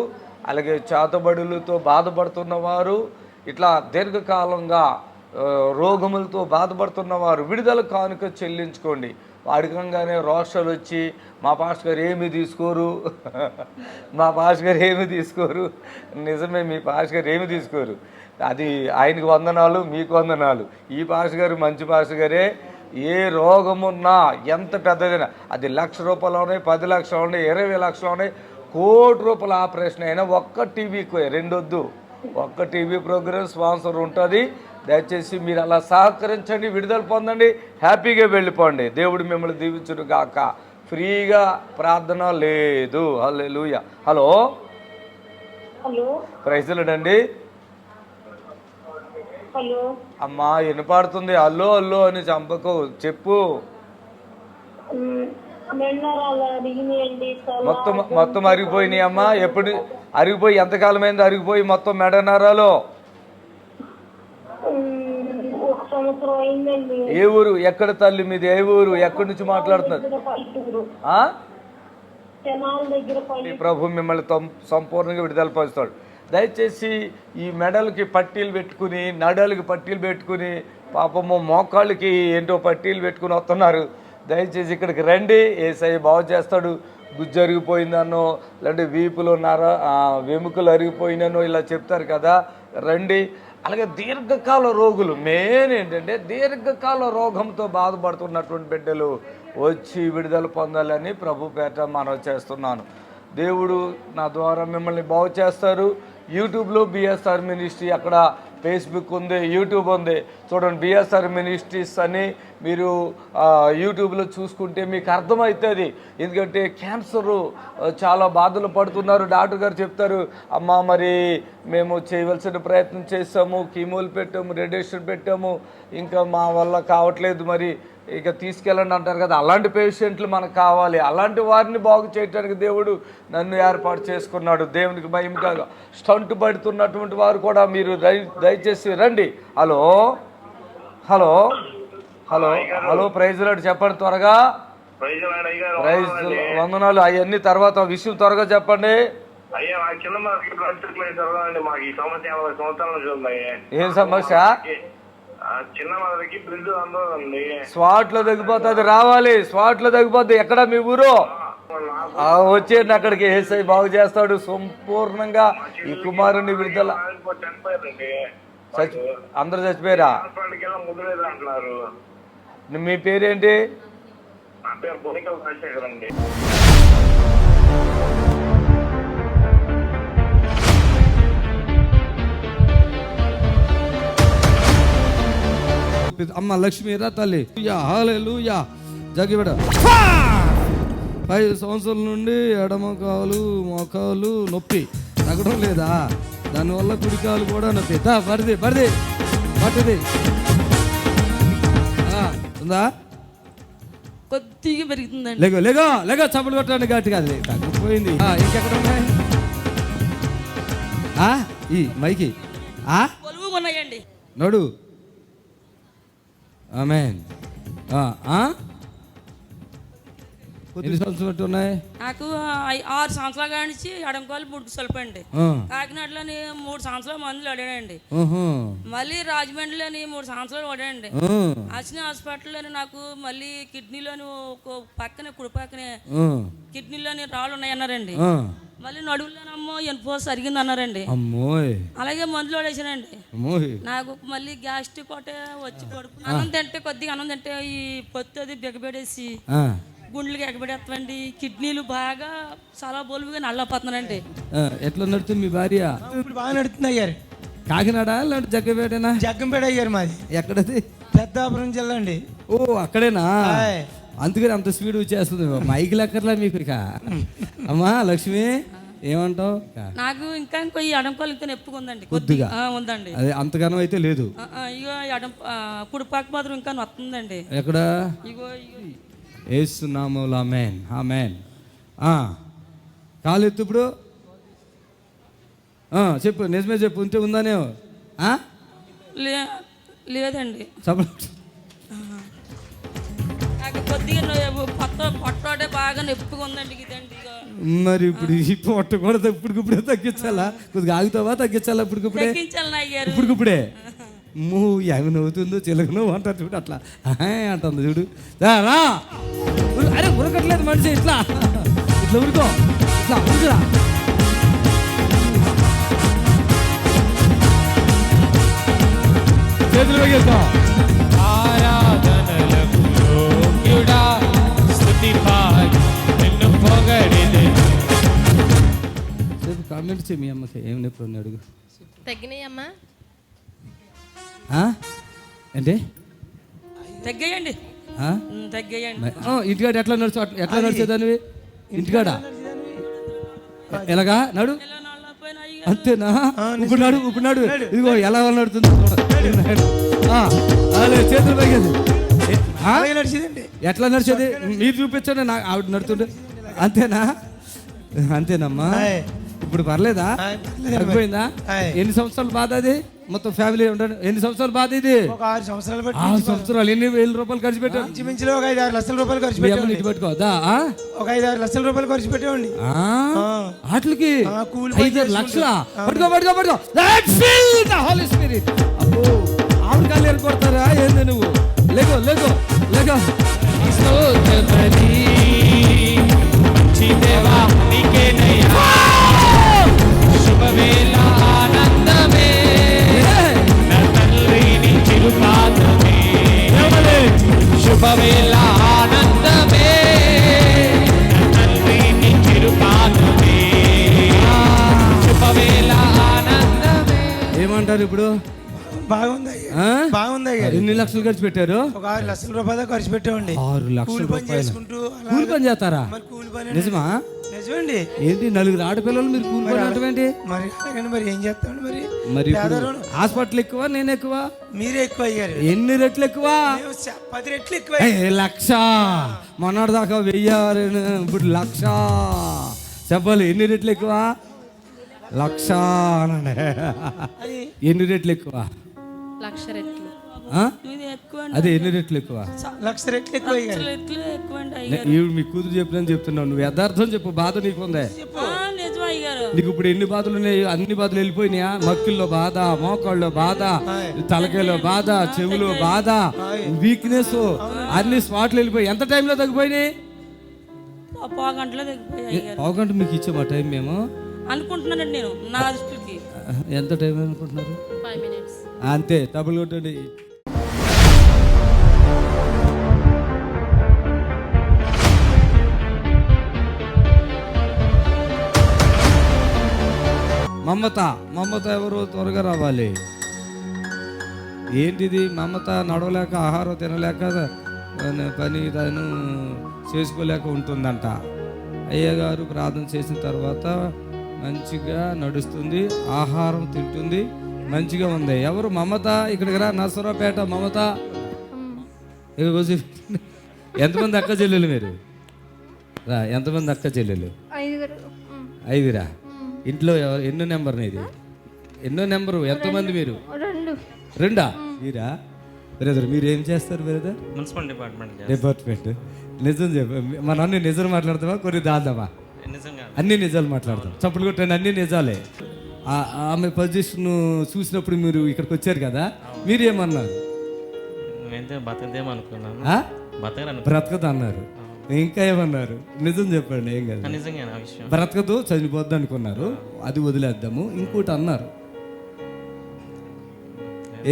అలాగే చేతబడులతో బాధపడుతున్నవారు, ఇట్లా దీర్ఘకాలంగా రోగములతో బాధపడుతున్నవారు విడుదల కానుక చెల్లించుకోండి. అడగంగానే రోషాలు వచ్చి మా పాస్టర్ గారు ఏమీ తీసుకోరు, మా పాస్టర్ గారు ఏమీ తీసుకోరు. నిజమే, మీ పాస్టర్ గారు ఏమీ తీసుకోరు. అది ఆయనకు వందనాలు, మీకు వందనాలు. ఈ పాస్టర్ గారు మంచి పాస్టర్ గారే. ఏ రోగమున్నా, ఎంత పెద్దదైనా, అది ₹1,00,000 ఉన్నాయి, 10 లక్షలు ఉన్నాయి, 20 లక్షలు ఉన్నాయి, ₹1,00,00,000 ఆపరేషన్ అయినా ఒక్క టీవీకి రెండొద్దు, ఒక్క టీవీ ప్రోగ్రామ్ స్పాన్సర్ ఉంటుంది. దయచేసి మీరు అలా సహకరించండి, విడుదల పొందండి, హ్యాపీగా వెళ్ళిపోండి. దేవుడు మిమ్మల్ని దీవించును గాక. ఫ్రీగా ప్రార్థన లేదు. హల్లెలూయా. హలో, ప్రైజ్ లార్డ్ అండి. అమ్మా వినపడుతుంది. అల్లో అల్లో అని చంపకు, చెప్పు. మొత్తం అరిగిపోయినాయి అమ్మా. ఎప్పుడు అరిగిపోయి, ఎంతకాలం అయింది అరిగిపోయి మొత్తం మెడ నరాలు? ఏ ఊరు, ఎక్కడ తల్లి మీది, ఏ ఊరు, ఎక్కడి నుంచి మాట్లాడుతున్నారు? ప్రభు మిమ్మల్ని సంపూర్ణంగా విడుదల పరుస్తాడు. దయచేసి ఈ మెడలకి పట్టీలు పెట్టుకుని, నడలకి పట్టీలు పెట్టుకుని, పాపము మోకాళ్ళకి ఏంటో పట్టీలు పెట్టుకుని వస్తున్నారు. దయచేసి ఇక్కడికి రండి, యేసయ్య బాగు చేస్తాడు. గుజ్జు అరిగిపోయిందనో, లేదంటే వీపులో వెముకలు అరిగిపోయిననో ఇలా చెప్తారు కదా, రండి. అలాగే దీర్ఘకాల రోగులు, మెయిన్ ఏంటంటే దీర్ఘకాల రోగంతో బాధపడుతున్నటువంటి బిడ్డలు వచ్చి విడుదల పొందాలని ప్రభు పేట మనవి చేస్తున్నాను. దేవుడు నా ద్వారా మిమ్మల్ని బాగు చేస్తారు. యూట్యూబ్లో బిఎస్ఆర్ మినిస్ట్రీ, అక్కడ ఫేస్బుక్ ఉంది, యూట్యూబ్ ఉంది. చూడండి, బిఎస్ఆర్ మినిస్ట్రీస్ అని మీరు యూట్యూబ్లో చూసుకుంటే మీకు అర్థమవుతుంది. ఎందుకంటే క్యాన్సరు చాలా బాధలు పడుతున్నారు. డాక్టర్ గారు చెప్తారు, అమ్మ మరి మేము చేయవలసిన ప్రయత్నం చేస్తాము, కీమోలు పెట్టాము, రేడియేషన్ పెట్టాము, ఇంకా మా వల్ల కావట్లేదు, మరి ఇక తీసుకెళ్ళండి అంటారు కదా. అలాంటి పేషెంట్లు మనకు కావాలి. అలాంటి వారిని బాగు చేయడానికి దేవుడు నన్ను ఏర్పాటు చేసుకున్నాడు. దేవునికి మహిమగా. స్టంట్ పడుతున్నటువంటి వారు కూడా మీరు దయచేసి రండి. Hello hello hello hello, praise lord చెప్పండి త్వరగా. ప్రైజ్ వందనాలు. అవన్నీ తర్వాత విషయం త్వరగా చెప్పండి. ఏం సమస్య? స్వాట్లో తగ్గిపోతుంది, రావాలి. స్వాట్లో తగ్గిపోద్ది. ఎక్కడ మీ ఊరు? వచ్చేయండి అక్కడికి. యేసయ్య బాగు చేస్తాడు సంపూర్ణంగా. ఈ కుమారుని విడుదల. అందరూ చచ్చిపోయారా? మీ పేరేంటి? అమ్మ లక్ష్మి రా తల్లి. హల్లెలూయా. జగిబడ 5 సంవత్సరాల నుండి ఎడమ కాలు మోకాలు నొప్పి, తగ్గడం లేదా? దానివల్ల కుడికాలు కూడా నొప్పి. పడిది పడిది పట్టిది ఉందా? కొద్దిగా పెరుగుతుందండి. లేగో లేగో లేగో, చప్పలు కొట్టండి గట్టిగా. అది తగ్గిపోయింది. ఇంకెక్కడ ఉన్నాయి ఈ మైకి? ఉన్నాయండి. నడు. ఆమేన్. ఎన్ని సంవత్సరాలు ఉన్నాయి? నాకు 6 సంవత్సరాల కానించి ఎడంకాలు ముడుకు సొలపండి. కాకినాడలోని 3 సంవత్సరాలు మందులు వాడానండి. మళ్ళీ రాజమండ్రిలోని 3 సంవత్సరాలు వాడానండి. అశ్విని హాస్పిటల్లోని నాకు మళ్ళీ కిడ్నీలోని ఒక పక్కనే, కుడి పక్కనే కిడ్నీలోని రాళ్ళు ఉన్నాయన్నారండి. మళ్ళీ నడువులోనమ్మో ఎన్ఫోర్స్ అరిగింది అన్నారండి. అలాగే మందులు వాడేసానండి. నాకు మళ్ళీ గ్యాస్ట్రిక్ ఒకటే వచ్చి పడుకుని అన్నం తింటే, కొద్దిగా అన్నం తింటే ఈ పొత్తు అది బిగబెడేసి గుండెలకి ఎగబెడేస్తామండి. కిడ్నీలు బాగా చాలా బోలుగా నల్లపోతున్నానండి. ఎట్లా నడుతుంది మీ భార్య? ఇప్పుడు బాగా నడుతుంది అయ్యారు. కాకినాడ లేదంటే జగ్గంపేటనా? జగ్గంపేట అయ్యారు మాది. ఎక్కడది? పెద్దాపురం జిల్లా అండి. ఓ అక్కడేనా? అందుకని అంత స్పీడ్ వచ్చేస్తుంది. మైకి లెక్కర్లా మీకు. ఇక అమ్మా లక్ష్మి, ఏమంటావు? నాకు ఇంకా ఈ ఎడంకాలు ఇంకా నొప్పిగా ఉందండి కొద్దిగా ఉందండి. అదే అంతగానం అయితే లేదు. ఇగో కుడిపాక మాత్రం ఇంకా వస్తుందండి. ఎక్కడ? ఇగో యేసు నామములో ఆమేన్ ఆమేన్. కాలు ఎత్తు ఇప్పుడు. చెప్పు, నిజమే చెప్పు. ఉంటే ఉందానే? లేదండి. చెప్ప కొద్దిగా పొట్టే బాగా నొప్పిగా ఉందండి. ఇదండి మరి ఇప్పుడు ఈ పొట్ట కూడా ఇప్పుడుకిప్పుడే తగ్గించాలా? కొద్దిగా ఆగుతావా? తగ్గించాలా ఇప్పుడుకిప్పుడే? ఇప్పుడుకిప్పుడే ఏమి నవ్వుతుందో చిలక నవ్వు అంటారు చూడు, అట్లా అంటుంది చూడు. రా అరే ఉరకట్లేదు మనిషి, ఇట్లా ఇట్లా ఉరుకో, ఇట్లా ఉరుకురా. చేతులు వేగేస్తాం. కామెంట్ చేయి మీ అమ్మకి. ఏం నొప్పి ఉంది అడుగు. తగ్గినాయమ్మా? అంటే తగ్గాయండి. ఇంటికాడ ఎట్లా నడిచేదానివి? ఇంటికాడ ఎలాగా నడు? అంతేనా? ఇప్పుడు నాడు ఇదిగో ఎలా నడుతుంది. చేతులు పైగేది. ఎట్లా నడిచేది? మీరు చూపించండి. నాకు ఆవిడ నడుతుండే. అంతేనమ్మా. ఇప్పుడు పర్లేదా? తగ్గిపోయిందా? ఎన్ని సంవత్సరాలు బాధ అది? మొత్తం ఫ్యామిలీ ఉండదు. ఎన్ని సంవత్సరాలు బాధ ఇది? 6 సంవత్సరాలు. 6 సంవత్సరాలు. ఎన్ని వేల రూపాయలు ఖర్చు పెట్టావు? ఇంచుమించులో ఒక 5-6 లక్షల రూపాయలు ఖర్చు పెట్టామండి. ఇటు పెట్టుకోవద్దా? ఒక 5-6 లక్షల రూపాయలు ఖర్చు పెట్టామండి. వాటికి 5-6 లక్షల. పట్టుకో. ఆవిడ కాళ్ళు వెళ్ళిపోతారా ఏంది నువ్వు? లేకో శుభవేళ ఆనందమే నా తండ్రిని చిరుపాదమే. శుభవేళ ఆనందమే నా తండ్రిని చిరుపాదమే. శుభవేళ ఆనందమే. ఏమంటారు ఇప్పుడు? బాగుంది. ఎన్ని లక్షలు ఖర్చు పెట్టారు? ఒక 6 లక్షల రూపాయలు ఖర్చు పెట్టామండి. 6 లక్షల రూపాయలు. కూలి పని చేస్తారా? నిజమా? నిజమండి. ఏంటి 4 ఆడపిల్లలు మీరు కూలి పని అంటే మరి ఏం చేస్తామండి? మరి హాస్పిటల్ ఎక్కువ, నేను ఎక్కువ? మీరే ఎక్కువ అయ్యారు. ఎన్ని రెట్లు ఎక్కువ? 10 రెట్లు ఎక్కువ. 1,00,000. మొన్నటి దాకా 1000, ఇప్పుడు 1,00,000. చెప్పాలి ఎన్ని రెట్లు ఎక్కువ? 1,00,000 అనండి. ఎన్ని రెట్లు ఎక్కువ? 1,00,000 రెట్లు. అదే ఎన్ని రెట్లు ఎక్కువ? 1,00,000 రెట్లు ఎక్కువ. మీ కూతురు చెప్పినని చెప్తున్నావు. నువ్వు యథార్థం చెప్పు. బాధ నీకుందే? నీకు ఇప్పుడు ఎన్ని బాధలు ఉన్నాయి? అన్ని బాధలు వెళ్ళిపోయినాయా? మక్కుల్లో బాధ, మోకాళ్ళలో బాధ, తలకాయలో బాధ, చెవులో బాధ, వీక్నెస్ అన్ని స్పాట్లు వెళ్ళిపోయి. ఎంత టైంలో తగ్గిపోయినాయి? 1 గంటలో తగ్గిపోయాయి. 1 గంట మీకు ఇచ్చామా టైం? మేము అనుకుంటున్నానండి. నేను నా దృష్టికి ఎంత టైం అనుకుంటున్నారు? 5 minutes అంతే. డబ్బులు కొట్టండి. మమత ఎవరు? త్వరగా రావాలి. ఏంటిది మమత? నడవలేక, ఆహారం తినలేక, పని తను చేసుకోలేక ఉంటుందంట. అయ్యగారు ప్రార్థన చేసిన తర్వాత మంచిగా నడుస్తుంది, ఆహారం తింటుంది, మంచిగా ఉంది. ఎవరు? మమత. ఇక్కడికి రా. నర్సరావుపేట మమత. ఎంతమంది అక్క చెల్లెలు మీరు? రా. ఎంతమంది అక్క చెల్లెలు? 5రా. ఇంట్లో ఎన్నో నెంబర్ ఇది? ఎన్నో నెంబరు? ఎంతమంది మీరు? 2. మీరా? బ్రదర్ మీరు ఏం చేస్తారు బ్రదర్? Municipal department. నిజం చెప్పు. మన అన్ని నిజాలు మాట్లాడతావా? కొన్ని దాదావా? అన్ని నిజాలు మాట్లాడతాం. చప్పుడు కొట్టండి. అన్ని నిజాలే. ఆమె పొజిషన్ చూసినప్పుడు మీరు ఇక్కడికి వచ్చారు కదా, మీరు ఏమన్నారు? బ్రతకదు అన్నారు. ఇంకా ఏమన్నారు? నిజం చెప్పండి. ఏం కదా, బ్రతకదు, చనిపోద్దు అనుకున్నారు. అది వదిలేద్దాము. ఇంకోటి అన్నారు.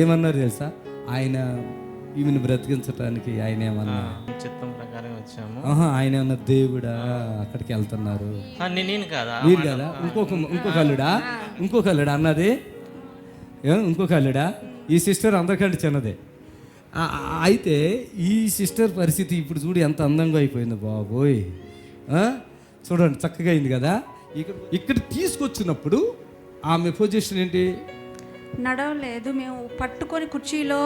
ఏమన్నారు తెలుసా? ఆయన ఈమెను బ్రతికించడానికి ఆయన ఏమన్నా చిత్తం ప్రకారం వచ్చాము. ఆయన ఏమన్నా దేవుడా? అక్కడికి వెళ్తున్నారు. నేను కదా, మీరు కదా. ఇంకొక అల్లుడా అన్నది? ఇంకొక అల్లుడా? ఈ సిస్టర్ అందరికంటే చిన్నదే. అయితే ఈ సిస్టర్ పరిస్థితి ఇప్పుడు చూడు ఎంత అందంగా అయిపోయింది బాబోయ్. చూడండి చక్కగా అయింది కదా. ఇక్కడ తీసుకొచ్చినప్పుడు ఆమె పొజిషన్ ఏంటి? నడవలేదు, మేము పట్టుకొని కుర్చీలో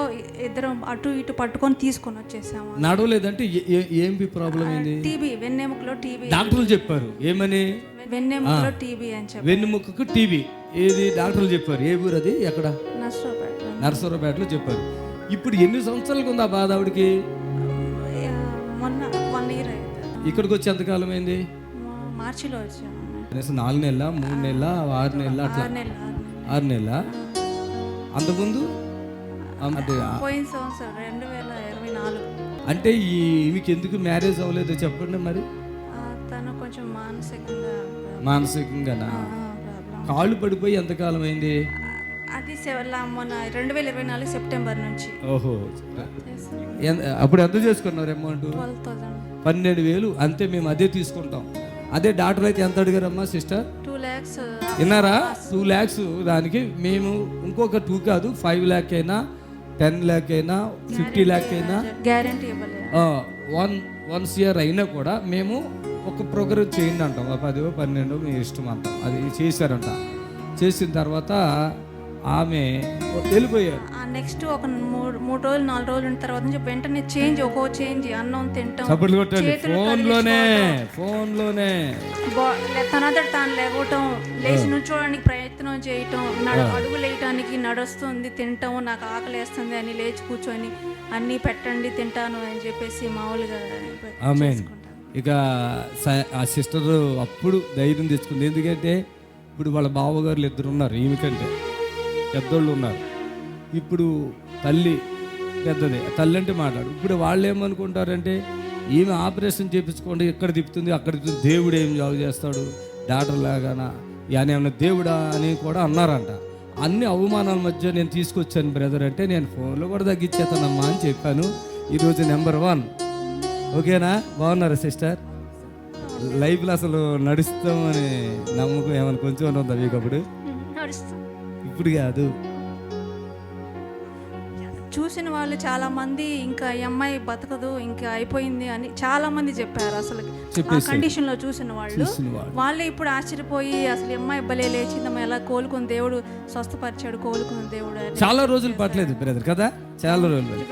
ఇద్దరం అటు ఇటు పట్టుకొని తీసుకొని వచ్చేసాము. నడవలేదంటే ఏంటి ప్రాబ్లం ఏంది? టీబీ, వెన్నెముకలో టీబీ. డాక్టర్లు చెప్పారు ఏమని? వెన్నెముకలో టీబీ అని చెప్పారు. వెన్నెముకకు టీబీ. ఏది డాక్టర్లు చెప్పారు? ఏ ఊరు అది? ఎక్కడ? నర్సరావుపేటలో చెప్పారు. ఇప్పుడు ఎన్ని సంవత్సరాలకు ఉంది ఆ బాధ ఆవిడకి? మొన్న 1 year అయింది. ఇక్కడికి వచ్చి ఎంతకాలం అయింది? మార్చిలో వచ్చాము. 4 నెలల, 3 నెలల, 6 నెలల, అట్లా 6 నెలల. అంతకుముందు అంటే పోయిన సంవత్సరం 2024. అంటే ఈమెకి ఎందుకు మ్యారేజ్ అవ్వలేదు చెప్పండి మరి? తను కొంచెం మానసికంగానా? కాళ్ళు పడిపోయి ఎంతకాలం అయింది? అది మొన్న 2024 సెప్టెంబర్ నుంచి. ఓహో, అప్పుడు ఎంత చేసుకున్నారు అమౌంట్? 12,000. అంతే, మేము అదే తీసుకుంటాం. అదే డాక్టర్ అయితే ఎంత అడిగారమ్మా సిస్టర్? 2 lakhs. విన్నారా? 2 lakhs. దానికి మేము ఇంకొక 2 కాదు, 5 lakh అయినా, 10 lakh అయినా, 50 lakh అయినా గ్యారెంటీ ఇవ్వలేదు. 1 year అయినా కూడా మేము ఒక ప్రోగ్రామ్ చేయండి అంటాం. 10, 12 మీ ఇష్టం అంటాం. అది చేశారంట. చేసిన తర్వాత ఆమె వెళ్ళిపోయారు. నెక్స్ట్ ఒక 3 రోజులు 4 రోజులు ఉన్న తర్వాత నుంచి వెంటనే చేంజ్ అన్నం తింటాం. ఫోన్లోనే తనంతట తాను లేవటం, లేచి నుంచోడానికి ప్రయత్నం చేయటం, అడుగులు వేయటానికి నడుస్తుంది, తింటాం, నాకు ఆకలి వేస్తుంది అని లేచి కూర్చొని అన్నీ పెట్టండి తింటాను అని చెప్పేసి మామూలుగా. ఇక ఆ సిస్టర్ అప్పుడు ధైర్యం తెచ్చుకుంది. ఎందుకంటే ఇప్పుడు వాళ్ళ బావగారులు 2 ఉన్నారు, ఈమె కంటే పెద్దోళ్ళు ఉన్నారు. ఇప్పుడు తల్లి పెద్దదే, తల్లి అంటే మాట్లాడు. ఇప్పుడు వాళ్ళు ఏమనుకుంటారంటే ఈమె ఆపరేషన్ చేయించుకోండి, ఇక్కడ తిప్పుతుంది అక్కడ తిప్పుతుంది, దేవుడు ఏం జాబ్ చేస్తాడు డాక్టర్ లాగానా, ఏమన్నా దేవుడా అని కూడా అన్నారంట. అన్ని అవమానాల మధ్య నేను తీసుకొచ్చాను బ్రదర్ అంటే, నేను ఫోన్లో కూడా తగ్గించేస్తానమ్మా అని చెప్పాను. ఈరోజు నెంబర్ 1. ఓకేనా? బాగున్నారా సిస్టర్? లైఫ్లో అసలు నడుస్తామని నమ్మకం ఏమైనా కొంచెం ఉందా మీకు? అప్పుడు ఇప్పుడు కాదు. చూసిన వాళ్ళు చాలా మంది ఇంకా ఈ అమ్మాయి బతకదు, ఇంకా అయిపోయింది అని చాలా మంది చెప్పారు. అసలు ఆ కండిషన్ లో చూసిన వాళ్ళే ఇప్పుడు ఆశ్చర్యపోయి అసలు ఈ అమ్మాయి భలే లేచిందమ్మా, ఎలా కోలుకుని దేవుడు స్వస్థపరిచాడు, కోలుకున్న దేవుడు. చాలా రోజులు పట్టలేదు బ్రదర్ కదా, చాలా రోజులు.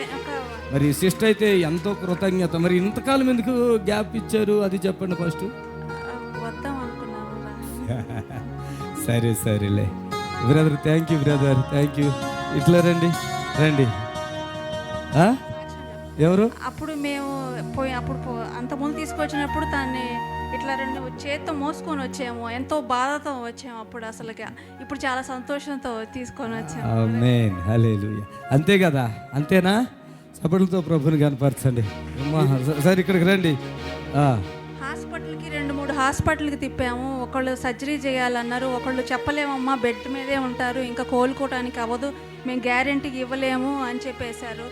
మరి సిస్టర్ అయితే ఎంతో కృతజ్ఞత. మరి ఇంతకాలం ఎందుకు గ్యాప్ ఇచ్చారు అది చెప్పండి ఫస్ట్. వద్దాం అనుకున్నాము. సరేలే brother, thank you brother, thank you. ఇట్లా రండి. ఎవరు? అప్పుడు మేము అంతకుముందు తీసుకొచ్చినప్పుడు దాన్ని ఇట్లా 2 చేత్తో మోసుకొని వచ్చాము, ఎంతో బాధతో వచ్చాము అప్పుడు. అసలుగా ఇప్పుడు చాలా సంతోషంతో తీసుకొని వచ్చాము. ఆమేన్, హల్లెలూయా. అంతే కదా? అంతేనా? చప్పట్లతో ప్రభుని కనపరచండి. సరే ఇక్కడికి రండి. హాస్పిటల్కి 2-3 హాస్పిటల్కి తిప్పాము. ఒకళ్ళు సర్జరీ చేయాలన్నారు, ఒకళ్ళు చెప్పలేమమ్మా బెడ్ మీదే ఉంటారు, ఇంకా కోలుకోవడానికి అవ్వదు, మేము గ్యారెంటీకి ఇవ్వలేము అని చెప్పేశారు.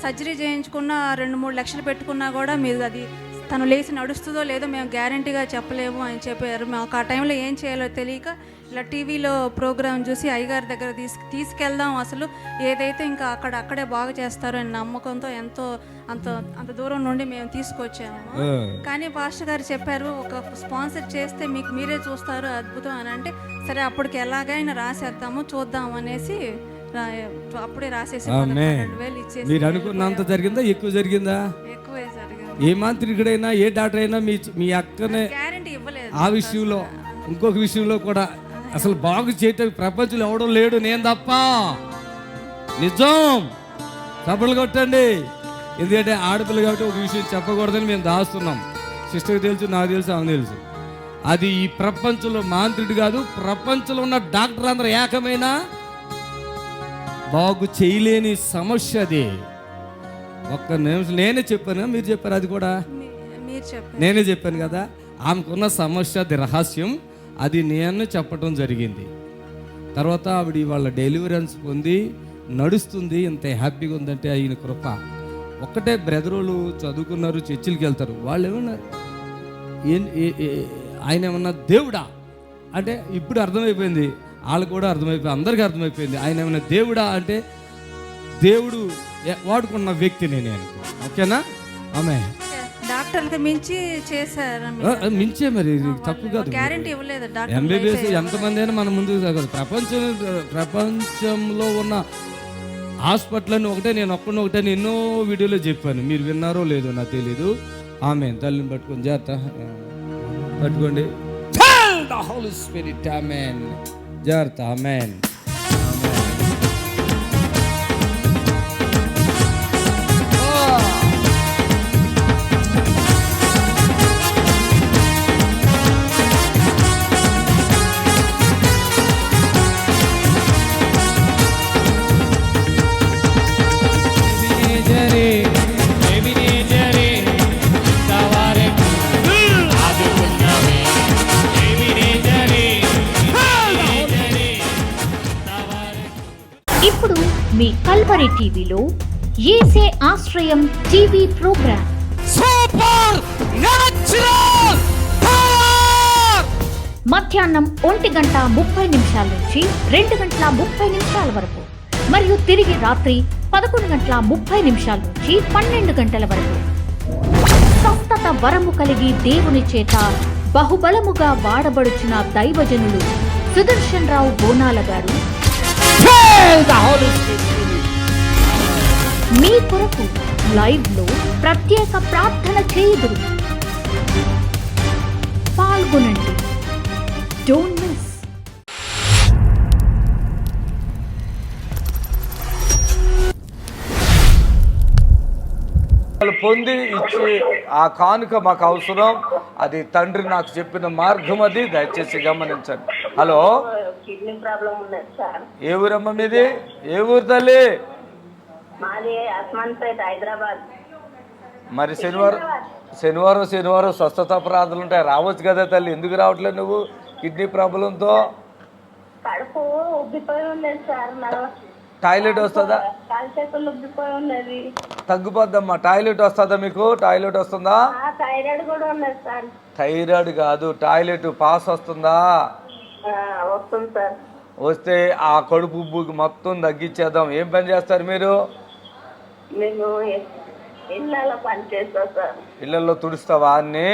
సర్జరీ చేయించుకున్న 2-3 లక్షలు పెట్టుకున్నా కూడా మీరు అది తను లేచి నడుస్తుందో లేదో మేము గ్యారెంటీగా చెప్పలేము అని చెప్పారు. మాకు ఆ టైంలో ఏం చేయాలో తెలియక ఇలా టీవీలో ప్రోగ్రామ్ చూసి అయ్యగారి దగ్గర తీసుకెళ్దాం, అసలు ఏదైతే ఇంకా అక్కడే బాగా చేస్తారో అని నమ్మకంతో అంత దూరం నుండి మేము తీసుకొచ్చాము. కానీ పాస్టర్ గారు చెప్పారు, ఒక స్పాన్సర్ చేస్తే మీకు మీరే చూస్తారు అద్భుతం అని అంటే, సరే అప్పటికి ఎలాగైనా రాసేద్దాము చూద్దాం అనేసి అప్పుడే రాసేసి 12,000 ఇచ్చేసి. మీరు అనుకున్నంత జరిగిందా? ఎక్కువ జరిగిందా? ఎక్కువే జరిగింది. ఏ మాంత్రికుడైనా ఏ డాక్టర్ అయినా మీ అక్కనే గ్యారెంటీ ఇవ్వలేదు. ఆ విషయంలో ఇంకొక విషయంలో కూడా అసలు బాగు చేయటం ప్రపంచంలో ఎవడం లేడు, నేను తప్ప. నిజం. చప్పట్లు కొట్టండి. ఎందుకంటే ఆడపిల్ల కాబట్టి ఒక విషయం చెప్పకూడదని మేము దాస్తున్నాం. సిస్టర్కి తెలుసు, నాకు తెలుసు, ఆమె తెలుసు. అది ఈ ప్రపంచంలో మాంత్రుడు కాదు, ప్రపంచంలో ఉన్న డాక్టర్ అందరూ ఏకమైన బాగు చేయలేని సమస్య అది. ఒక్క నిమిషం నేనే చెప్పాను, మీరు చెప్పారు అది కూడా నేనే చెప్పాను కదా. ఆమెకున్న సమస్య అది రహస్యం, అది నేను చెప్పడం జరిగింది. తర్వాత ఆవిడ వాళ్ళ డెలివరెన్స్ పొంది నడుస్తుంది. ఎంత హ్యాపీగా ఉందంటే ఆయన కృప. ఒక్కటే బ్రదరులు చదువుకున్నారు, చర్చిలకి వెళ్తారు. వాళ్ళు ఏమన్నారు, ఆయన ఏమన్నా దేవుడా అంటే ఇప్పుడు అర్థమైపోయింది, వాళ్ళకు కూడా అర్థమైపోయింది, అందరికీ అర్థమైపోయింది. ఆయన ఏమన్నా దేవుడా అంటే దేవుడు వాడుకున్న వ్యక్తి నేను. ఓకేనా? ఆమె డాక్టర్కి మించి చేశారు. మించే మరి ఇది తప్పు కాదు. గ్యారెంటీ ఇవ్వలేదు డాక్టర్. ఎంబీబీఎస్ ఎంతమంది అయినా మన ముందుకు సాగదు. ప్రపంచంలో ఉన్న హాస్పిటల్ అని ఒకటే, నేను ఒకటే ఎన్నో వీడియోలో చెప్పాను. మీరు విన్నారో లేదో నాకు తెలీదు. ఆమెన్. తల్లిని పట్టుకొని జాగ్రత్త పట్టుకోండి. Holy Spirit amen. జాగ్రత్త. ఆమెన్. ఇప్పుడు మీ కల్వరి టీవీలో యేసే ఆశ్రయం TV programme supernatural power మధ్యాహ్నం 1:30 నుంచి 2:30 వరకు మరియు తిరిగి రాత్రి 11:30 నుంచి 12 వరకు స్వస్థత వరము కలిగి దేవుని చేత బహుబలముగా వాడబడుచున్న దైవజనులు సుదర్శన్ రావు బోనాల గారు మీ కొరకు లైవ్ లో ప్రత్యేక ప్రార్థన చేయుదురు. పాల్గొనండి. Don't miss. పొంది ఇచ్చి ఆ కానుక మాకు అవసరం. అది తండ్రి నాకు చెప్పిన మార్గం. అది దయచేసి గమనించండి. హలో, కిడ్నీ ప్రాబ్లం ఉన్నది సార్. ఏ ఊరమ్మ మీది? ఏ ఊరు తల్లి? మాది అస్మాన్పేట, హైదరాబాద్. మరి శనివారం స్వస్థత ప్రార్థనలు ఉంటాయి, రావచ్చు కదా తల్లి. ఎందుకు రావట్లేదు నువ్వు కిడ్నీ ప్రాబ్లంతో? కడుపు ఉబ్బిపోయి ఉన్నది సార్. టాయిలెట్ వస్తుందా? కాల్చేతులు ఉబ్బిపోయి ఉన్నది. తగ్గిపోద్దమ్మా. టాయిలెట్ వస్తుందా మీకు? టాయిలెట్ వస్తుందా? థైరాయిడ్ కూడా ఉన్నది సార్. థైరాయిడ్ కాదు, టాయిలెట్ పాస్ వస్తుందా? వస్తుంది సార్. వస్తే ఆ కడుపు ఉబ్బుకి మొత్తం తగ్గించేద్దాం. ఏం పని చేస్తారు మీరు? మేము ఇళ్ళలో పని చేస్తాం సార్. ఇళ్ళల్లో తుడుస్తావా అన్ని?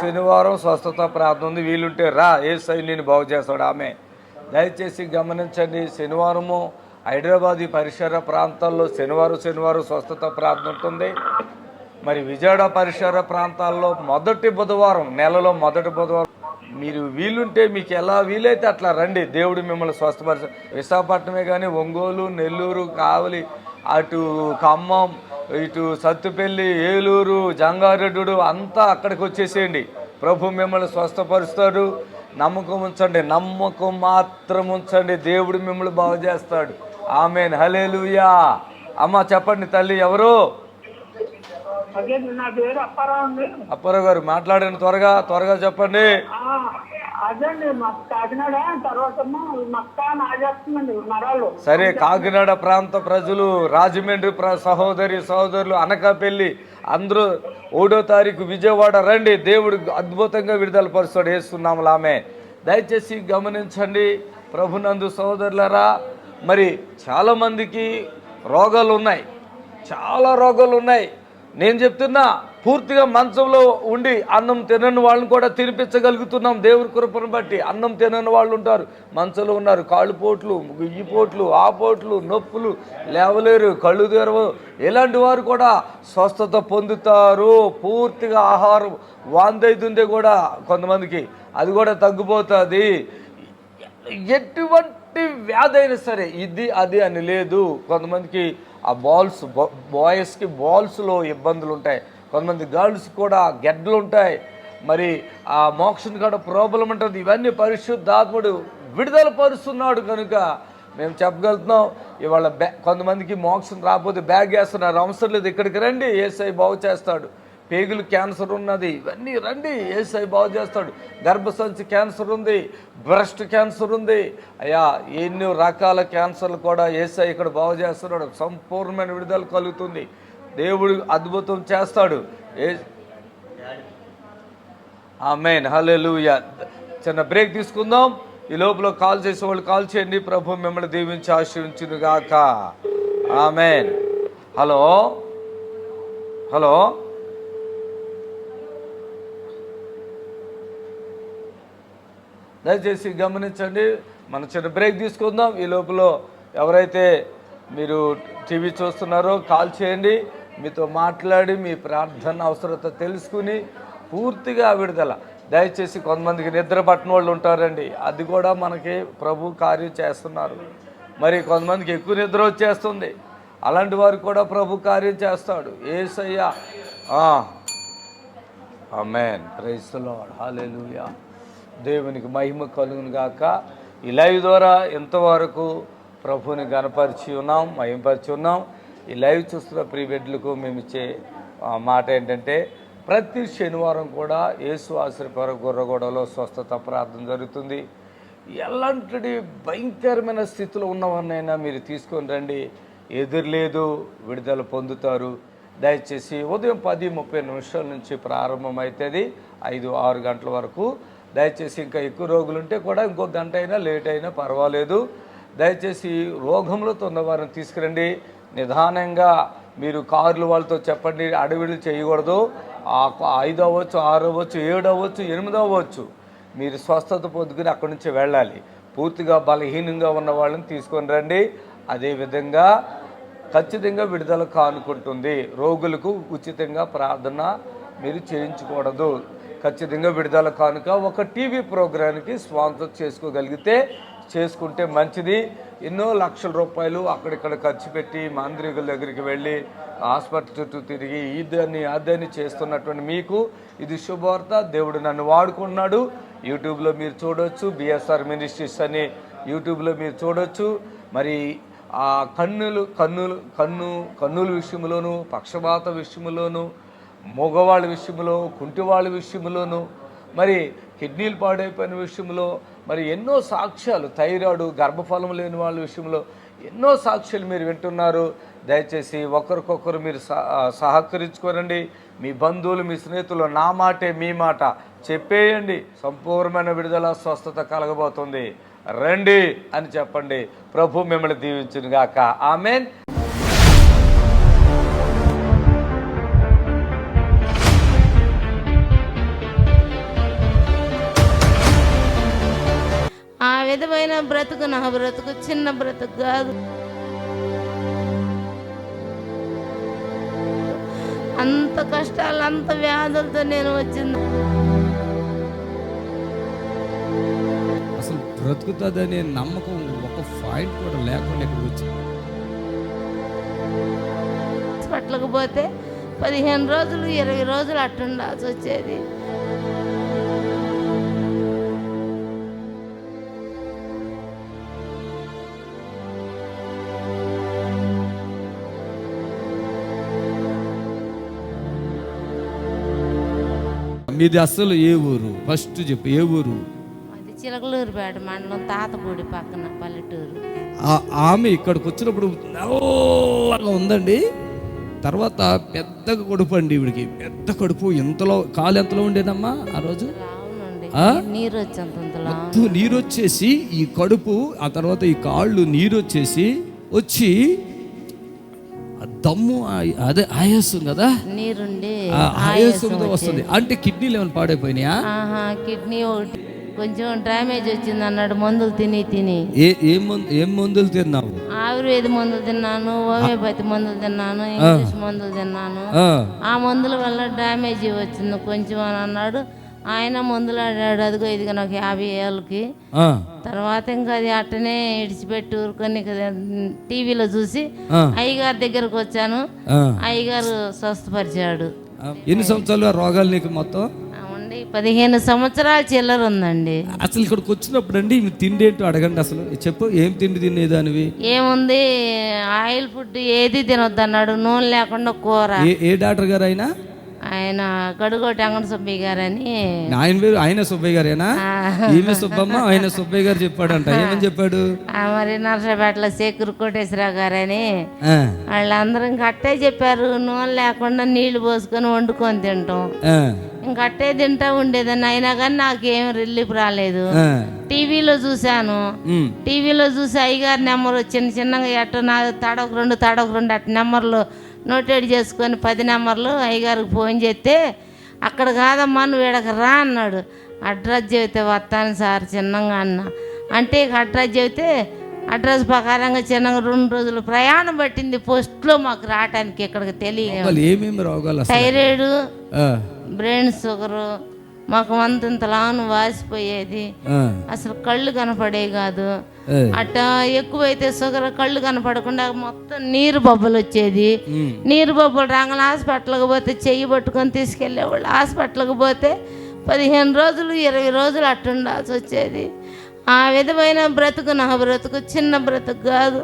శనివారం స్వస్థత ప్రార్థన ఉంది. వీలుంటే రా, యేసయ్య నేను బాగు చేస్తాడు. ఆమె దయచేసి గమనించండి. శనివారము హైదరాబాద్ ఈ పరిసర ప్రాంతాల్లో శనివారం స్వస్థత ప్రార్థన ఉంటుంది. మరి విజయవాడ పరిసర ప్రాంతాల్లో మొదటి బుధవారం, నెలలో మొదటి బుధవారం. మీరు వీలుంటే మీకు ఎలా వీలైతే అట్లా రండి. దేవుడు మిమ్మల్ని స్వస్థపరిచ. విశాఖపట్నమే కానీ ఒంగోలు, నెల్లూరు, కావలి, అటు ఖమ్మం, ఇటు సత్తుపల్లి, ఏలూరు, జంగారెడ్డి అంతా అక్కడికి వచ్చేసేయండి. ప్రభు మిమ్మల్ని స్వస్థపరుస్తాడు. నమ్మకం ఉంచండి. నమ్మకం మాత్రం ఉంచండి. దేవుడు మిమ్మల్ని బాగు చేస్తాడు. ఆమెన్. హల్లెలూయా. అమ్మ చెప్పండి తల్లి, ఎవరు? నా పేరు అప్పారావు. అప్పారావు గారు మాట్లాడండి. త్వరగా చెప్పండి. అదండి మాకు కాకినాడ తర్వాత మక్క నాగేస్తుందండి నరాలు. సరే, కాకినాడ ప్రాంత ప్రజలు, రాజమండ్రి సహోదరులు, అనకాపల్లి అందరూ 1వ తారీఖు విజయవాడ రండి. దేవుడు అద్భుతంగా విడుదల పరుస్తాడు. యేసునామములో ఆమె. దయచేసి గమనించండి ప్రభునందు సహోదరులారా. మరి చాలామందికి రోగాలు ఉన్నాయి, చాలా రోగాలు ఉన్నాయి. నేను చెప్తున్నా, పూర్తిగా మంచంలో ఉండి అన్నం తినని వాళ్ళని కూడా తినిపించగలుగుతున్నాం దేవుని కృపను బట్టి. అన్నం తినని వాళ్ళు ఉంటారు, మంచంలో ఉన్నారు. కాళ్ళు పోట్లు, ఈ పోట్లు, ఆ పోట్లు, నొప్పులు, లేవలేరు, కళ్ళు తెరవు. ఇలాంటి వారు కూడా స్వస్థత పొందుతారు. పూర్తిగా ఆహారం వాంతైతుందే కూడా కొంతమందికి అది కూడా తగ్గిపోతుంది. ఎటువంటి వ్యాధి అయినా సరే, ఇది అది అని లేదు. కొంతమందికి ఆ బాయ్స్కి బాల్స్లో ఇబ్బందులు ఉంటాయి, కొంతమంది గర్ల్స్ కూడా గెడ్డలు ఉంటాయి. మరి ఆ మోక్షం కూడా ప్రాబ్లం ఉంటుంది. ఇవన్నీ పరిశుద్ధాత్ముడు విడుదల పరుస్తున్నాడు కనుక మేము చెప్పగలుగుతున్నాం. ఇవాళ కొంతమందికి మోక్షం రాకపోతే బ్యాగ్ వేస్తున్నారు. అవసరం లేదు, ఇక్కడికి రండి, యేసయ్య బాగు చేస్తాడు. పేగులు క్యాన్సర్ ఉన్నది, ఇవన్నీ రండి, యేసయ్య బాగు చేస్తాడు. గర్భసంచి క్యాన్సర్ ఉంది, బ్రెస్ట్ క్యాన్సర్ ఉంది. అయ్యా, ఎన్నో రకాల క్యాన్సర్లు కూడా యేసయ్య ఇక్కడ బాగు చేస్తున్నాడు. సంపూర్ణమైన విడుదల కలుగుతుంది. దేవుడు అద్భుతం చేస్తాడు. ఆమేన్. హల్లెలూయా. చిన్న బ్రేక్ తీసుకుందాం. ఈ లోపల కాల్ చేసే వాళ్ళు కాల్ చేయండి. ప్రభు మిమ్మల్ని దీవించి ఆశీర్వదించును గాక. ఆమేన్. హలో దయచేసి గమనించండి. మనం చిన్న బ్రేక్ తీసుకుందాం. ఈ లోపల ఎవరైతే మీరు టీవీ చూస్తున్నారో కాల్ చేయండి. మీతో మాట్లాడి మీ ప్రార్థన అవసరత తెలుసుకుని పూర్తిగా విడుదల. దయచేసి కొంతమందికి నిద్ర పట్టిన వాళ్ళు ఉంటారండి, అది కూడా మనకి ప్రభు కార్యం చేస్తున్నారు. మరి కొంతమందికి ఎక్కువ నిద్ర వచ్చేస్తుంది, అలాంటి వారికి కూడా ప్రభు కార్యం చేస్తాడు. Yesayya. Amen. Praise the Lord. Hallelujah. దేవునికి మహిమ కలుగును గాక. ఈ లైవ్ ద్వారా ఎంతవరకు ప్రభుని గణపరిచి ఉన్నాం, మహిమపరిచి ఉన్నాం. ఈ లైవ్ చూస్తున్న ప్రియబిడ్డలకు మేము ఇచ్చే మాట ఏంటంటే, ప్రతి శనివారం కూడా యేసు ఆశ్రయపుర గుర్రగూడలో స్వస్థత ప్రార్థన జరుగుతుంది. ఎలాంటి భయంకరమైన స్థితిలో ఉన్నవన్నైనా మీరు తీసుకొని రండి, ఎదురులేదు, విడుదల పొందుతారు. దయచేసి ఉదయం 10:30 నుంచి ప్రారంభమవుతుంది, 5-6 గంటల వరకు. దయచేసి ఇంకా ఎక్కువ రోగులు ఉంటే కూడా ఇంకో గంట అయినా లేట్ అయినా పర్వాలేదు. దయచేసి రోగంలో ఉన్నవారిని తీసుకురండి. నిదానంగా మీరు కార్లు వాళ్ళతో చెప్పండి, అడవిలు చేయకూడదు. 5 అవ్వచ్చు, 6 అవ్వచ్చు, 7 అవ్వచ్చు, 8 అవ్వచ్చు, మీరు స్వస్థత పొందుకుని అక్కడి నుంచి వెళ్ళాలి. పూర్తిగా బలహీనంగా ఉన్న వాళ్ళని తీసుకొని రండి. అదేవిధంగా ఖచ్చితంగా విడుదల కానుకుంటుంది. రోగులకు ఉచితంగా ప్రార్థన మీరు చేయించకూడదు. ఖచ్చితంగా విడుదల కానుక ఒక టీవీ ప్రోగ్రాంకి స్పాన్సర్ చేసుకోగలిగితే చేసుకుంటే మంచిది. ఎన్నో లక్షల రూపాయలు అక్కడిక్కడ ఖర్చు పెట్టి మాంత్రికుల దగ్గరికి వెళ్ళి హాస్పిటల్ చుట్టూ తిరిగి ఇదని అదని చేస్తున్నటువంటి మీకు ఇది శుభవార్త. దేవుడు నన్ను వాడుకున్నాడు. యూట్యూబ్లో మీరు చూడవచ్చు, బిఎస్ఆర్ మినిస్ట్రీస్ అని యూట్యూబ్లో మీరు చూడవచ్చు. మరి ఆ కన్నుల విషయంలోను, పక్షపాత విషయంలోను, మగవాళ్ళ విషయంలో, కుంటివాళ్ళ విషయంలోను, మరి కిడ్నీలు పాడైపోయిన విషయంలో, మరి ఎన్నో సాక్ష్యాలు, థైరాయిడ్, గర్భఫలం లేని వాళ్ళ విషయంలో ఎన్నో సాక్ష్యాలు మీరు వింటున్నారు. దయచేసి ఒకరికొకరు మీరు సహకరించుకోనండి. మీ బంధువులు, మీ స్నేహితులు నా మాటే మీ మాట చెప్పేయండి. సంపూర్ణమైన విడుదల, స్వస్థత కలగబోతుంది, రండి అని చెప్పండి. ప్రభు మిమ్మల్ని దీవించును గాక. ఆమేన్. ఆ విధమైన బ్రతుకు నా బ్రతుకు చిన్న బ్రతుకు కాదు. అంత కష్టాలు, అంత వ్యాధులతో నేను వచ్చింది. అసలు బ్రతుకుతుందనే నమ్మకం ఒక పాయింట్ కూడా లేకుండా ఇక్కడికి వచ్చి హాస్పిటల్కి పోతే 15 రోజులు 20 రోజులు అట్టుండాల్సి వచ్చేది. మీది అసలు ఏ ఊరు? ఫస్ట్ చెప్పు, ఏ ఊరు? అది చిలకలూరుపేట మండలం, తాతపూడి పక్కన పల్లెటూరు. ఆమె ఇక్కడికి వచ్చినప్పుడు నల్లగా ఉందండి. తర్వాత పెద్దగా కడుపు అండి, ఈవిడికి పెద్ద కడుపు. ఎంతలో కాలు ఎంతలో ఉండేదమ్మా ఆ రోజు? నీరు వచ్చేంత నీరు వచ్చేసి ఈ కడుపు, ఆ తర్వాత ఈ కాళ్ళు నీరు వచ్చి దమ్ము, అదే ఆయాసం కదా, నీరుండి ఆయాసంతో వస్తుంది. అంటే కిడ్నీలు ఏమైనా పాడైపోయినాయా? కిడ్నీ ఒకటి కొంచెం డ్యామేజ్ వచ్చింది అన్నాడు. మందులు తిని ఏం మందులు తిన్నావు? ఆయుర్వేద మందులు తిన్నాను, హోమియోపతి మందులు తిన్నాను, ఇంగ్లీష్ మందులు తిన్నాను. ఆ మందుల వల్ల డ్యామేజ్ వచ్చింది కొంచెం అని అన్నాడు. ఆయన మందులు ఆడాడు. అదిగో ఇదిగో నాకు 50 ఏళ్ళకి. తర్వాత ఇంకా అది అట్టనే ఇడిచిపెట్టి ఊరుకొని టీవీలో చూసి అయ్యగారి దగ్గరకు వచ్చాను. అయ్యగారు స్వస్థపరిచాడు. ఎన్ని సంవత్సరాలు రోగాలు నీకు మొత్తం? 15 సంవత్సరాల చిల్లర ఉందండి. అసలు ఇక్కడికి వచ్చినప్పుడు అండి తిండి ఏంటో అడగండి. అసలు చెప్పు, ఏం తిండి తినేదానివి? ఏముంది, ఆయిల్ ఫుడ్ ఏది తినొద్దు అన్నాడు. నూనె లేకుండా కూర. ఏ డాక్టర్ గారు ఆయన? ఆయన గడుగోటి అంగడి సుబ్బయ్య గారు అని. ఆయన పేరు ఆయన సుబ్బయ్య గారేనా? ఈమె సుబ్బమ్మ, ఆయన సుబ్బయ్య గారు చెప్పాడంట. ఏమని చెప్పాడు? మరి నర్సపేటలో శేఖర్ కోటేశ్వరరావు గారని. వాళ్ళందరూ ఇంకట్టే చెప్పారు, నూనె లేకుండా నీళ్లు పోసుకొని వండుకొని తింటాం. ఇంకట్టే తింటా ఉండేదాన్ని. అయినా కానీ నాకేం రిలీఫ్ రాలేదు. టీవీలో చూశాను. టీవీలో చూసి అయ్యగారి నెంబర్ చిన్నగా ఎట్ట నా తడొక రెండు అట్ట నెంబర్లు నోటెడ్ చేసుకొని 10 నెంబర్లు అయ్యగారికి ఫోన్ చేస్తే, అక్కడ కాదమ్మా నువ్వు వీడక రా అన్నాడు. అడ్రస్ చెబితే వస్తాను సార్ చిన్నగా అన్న. అంటే ఇక అడ్రస్ చెబితే అడ్రస్ ప్రకారంగా చిన్నగా 2 రోజులు ప్రయాణం పట్టింది పోస్ట్లో మాకు రావటానికి. ఇక్కడికి తెలియదు ఏమేమి రోగాలు అసలు? థైరాయిడ్, బ్రెయిన్ షుగరు, మాకు వంతంతలాను వాసిపోయేది, అసలు కళ్ళు కనపడే కాదు. అట్టా ఎక్కువైతే షుగర్ కళ్ళు కనపడకుండా మొత్తం నీరు బొబ్బలు వచ్చేది. నీరు బొబ్బలు రాగానే హాస్పిటల్కి పోతే చెయ్యి పట్టుకొని తీసుకెళ్ళేవాళ్ళు. హాస్పిటల్కి పోతే 15 రోజులు 20 రోజులు అట్టుండాల్సి వచ్చేది. ఆ విధమైన బ్రతుకు నా బ్రతుకు చిన్న బ్రతుకు కాదు.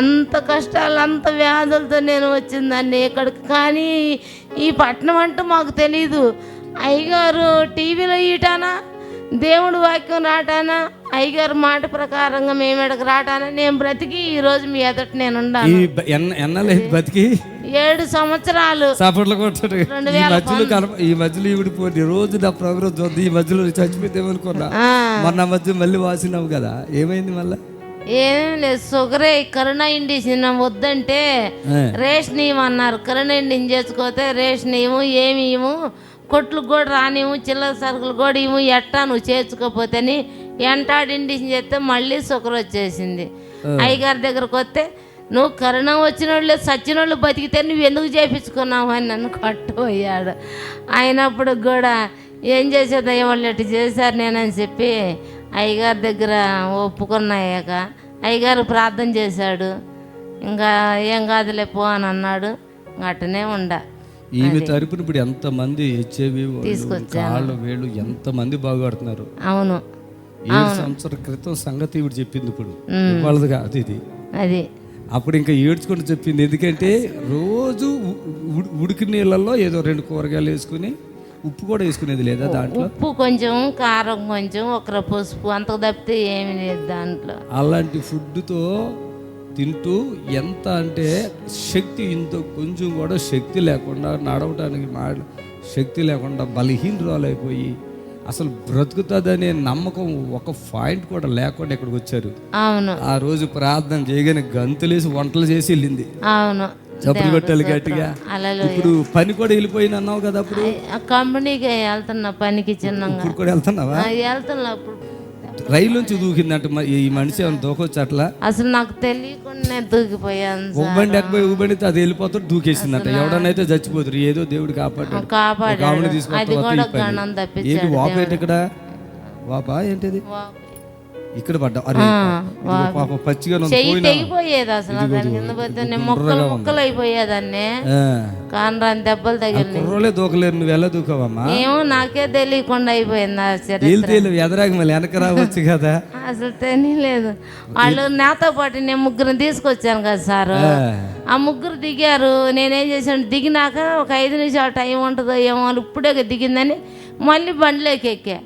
అంత కష్టాలు అంత వ్యాధులతో నేను వచ్చిందాన్ని ఇక్కడికి. కానీ ఈ పట్టణం అంటూ మాకు తెలీదు. అయ్యగారు టీవీలో ఈటానా, దేవుడు వాక్యం రాటానా, అయ్యగారు మాట ప్రకారంగా మేము ఇక్కడికి రాటానా నేను బ్రతికి ఈరోజు మీ ఎదుట నేను ఉన్నాను. 7 సంవత్సరాలు. ఈ మధ్యలో ఈవిడిపోయి రోజు నా ప్రోగ్రాం చూద్దాం. ఈ మధ్యలో చచ్చిపోతేమనుకున్నా, మొన్న మధ్య మళ్ళీ వాసినావు కదా, ఏమైంది మళ్ళా? ఏం లేదు, షుగరే. కరోనా ఇండిషన్ వద్దంటే రేషన్ ఇవ్వమన్నారు. కరోనా ఇండిషన్ చేసుకోతే రేషన్ ఇవ్వు, ఏమి ఇవ్వు, కొట్లకు కూడా రానివ్వు, చిల్లర సరుకులు కూడా ఇవ్వు, ఎట్టా నువ్వు చేర్చుకోపోతేని ఎంటాడు ఇండిషన్ చేస్తే మళ్ళీ షుగర్ వచ్చేసింది. అయ్యగారి దగ్గరకు వస్తే నువ్వు కరోనా వచ్చిన వాళ్ళు సచ్చిన వాళ్ళు బతికితే నువ్వు ఎందుకు చేయించుకున్నావు అని నన్ను కొట్టబోయాడు. అయినప్పుడు కూడా ఏం చేసేది వాళ్ళు ఎట్టు చేశారు నేనని చెప్పి అయ్యగారి దగ్గర ఒప్పుకున్నాయాక అయ్యగారు ప్రార్థన చేశాడు. ఇంకా ఏం కాదులే పో అని అన్నాడు. అట్టనే ఉండా. ఈమె తరపున ఇప్పుడు ఎంతమంది హెచ్ఐవి కాళ్ళు వేళ్ళు ఎంతమంది బాగుపడుతున్నారు. అవును, 7 సంవత్సరాల క్రితం సంగతి ఇప్పుడు చెప్పింది. ఇప్పుడు వాళ్ళది కాదు ఇది. అది అప్పుడు ఇంకా ఏడ్చుకుంటూ చెప్పింది. ఎందుకంటే రోజు ఉడికి నీళ్ళల్లో ఏదో 2 కూరగాయలు వేసుకుని ఉప్పు కూడా వేసుకునేది లేదా దాంట్లో. ఉప్పు కొంచెం, కారం కొంచెం, ఒకరు పసుపు, అంత తప్పితే ఏమి లేదు దాంట్లో. అలాంటి ఫుడ్తో తింటూ ఎంత అంటే శక్తి, ఇంత కొంచెం కూడా శక్తి లేకుండా నడవడానికి శక్తి లేకుండా బలహీనరాలైపోయి అసలు బ్రతుకుతుందనే నమ్మకం ఒక పాయింట్ కూడా లేకుండా ఇక్కడికి వచ్చారు. అవును, ఆ రోజు ప్రార్థన చేయగానే గంతులేసి వంటలు చేసి వెళ్ళింది. అవును, చప్పుడు కొట్టాలి గట్టిగా. ఇప్పుడు పని కూడా వెళ్ళిపోయింది అన్నావు కదా, అప్పుడు కంపెనీకి వెళ్తున్నా పనికి చిన్నగా. ఇప్పుడు కూడా వెళ్తున్నావా? వెళ్తున్నా. అప్పుడు రైలు నుంచి దూకిందంట ఈ మనిషి, ఏమైనా దూకొచ్చు అట్లా? అసలు నాకు తెలియకుండా దూకిపోయాను. ఉబ్బడితే అది వెళ్ళిపోతాడు, దూకేసిందంట. ఎవడనైతే చచ్చిపోతారు, ఏదో దేవుడు కాపాడాడు. ఏంటి వాపు ఏంటి ఇక్కడ? వాపా ఏంటిది? ఇక్కడ పడ్డా. అరే పాప పచ్చిగా తెగిపోయేది అసలు. ముక్కలు అయిపోయేదాన్ని. కానరాని దెబ్బలు తగిలి దూకలేరు. నువ్వు ఎలా దూకవమ్మా? ఏమో నాకే తెలియకుండా అయిపోయింది. ఎదరాకి మళ్ళీ వెనక రావచ్చు కదా. అసలు తెలియలేదు. వాళ్ళు నాతో పాటు నేను 3 తీసుకొచ్చాను కదా సార్. ఆ 3 దిగారు. నేనేం చేశాను, దిగినాక ఒక 5 నిమిషాలు టైం ఉంటుందో ఏమో అని ఇప్పుడే దిగిందని మళ్ళీ బండిలోకి ఎక్కా.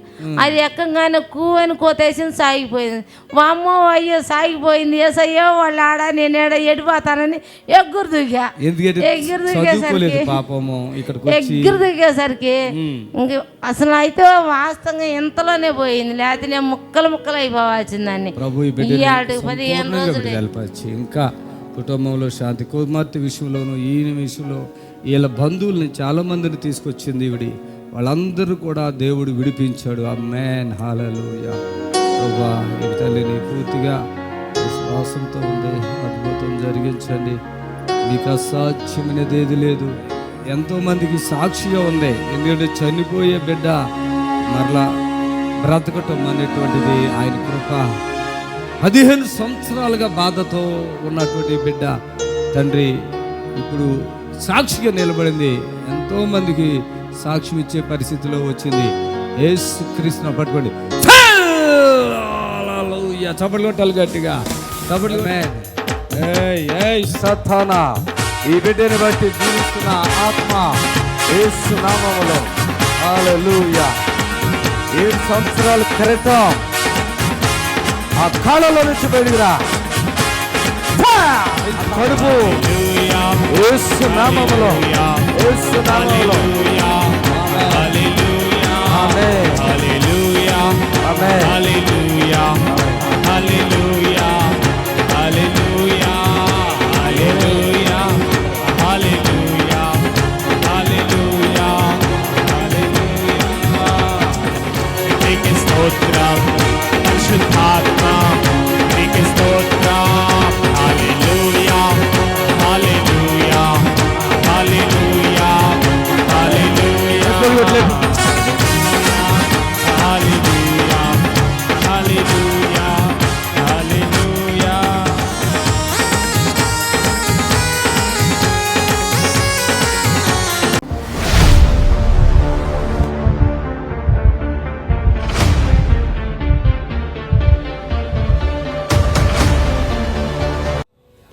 అది ఎక్కగానే కూవని కోతేసింది, సాగిపోయింది. వామ్మో అయ్యో సాగిపోయింది, ఏసయ్యో వాళ్ళు ఆడ నేను ఏడ ఎడిపోతానని ఎగ్గురు దిగా. దిగేసరికి ఇంక అసలు అయితే వాస్తవంగా ఇంతలోనే పోయింది, లేకపోతే నేను ముక్కలు అయిపోవాల్సిందాన్ని. 15 రోజులు. ఇంకా కుటుంబంలో శాంతి, కుమార్తె విషయంలోనూ ఈయన విషయంలో వీళ్ళ బంధువుల్ని చాలా మందిని తీసుకొచ్చింది ఈవిడి. వాళ్ళందరూ కూడా దేవుడు విడిపించాడు. ఆమేన్, హల్లెలూయా. ప్రభువా ఈ తల్లిని పూర్తిగా విశ్వాసంతో ఉంది, అద్భుతం జరిగించండి. మీకు అసాధ్యమైనది ఏది లేదు. ఎంతోమందికి సాక్షిగా ఉంది. ఎందుకంటే చనిపోయే బిడ్డ మరలా బ్రతకటం అనేటువంటిది ఆయన కృప. 15 సంవత్సరాలుగా బాధతో ఉన్నటువంటి బిడ్డ తండ్రి ఇప్పుడు సాక్షిగా నిలబడింది. ఎంతోమందికి సాక్ష్యం ఇచ్చే పరిస్థితిలో వచ్చింది. యేసుక్రీస్తును పట్టుకోండి. చప్పట్లు కొట్టాలి గట్టిగా. సతానా ఈ బిడ్డని బట్టి జీవిస్తున్న ఆత్మ యేసు నామములో హల్లెలూయా. 7 సంవత్సరాల క్రితం ఆ కాళ్ళలో నుంచి బయటికిరా. కడుపు యేసు నామములో, యేసు నామములో. ఆమేన్, హల్లెలూయా, ఆమేన్, హల్లెలూయా, హల్లెలూయా, హల్లెలూయా, హల్లెలూయా, హల్లెలూయా, హల్లెలూయా, హల్లెలూయా.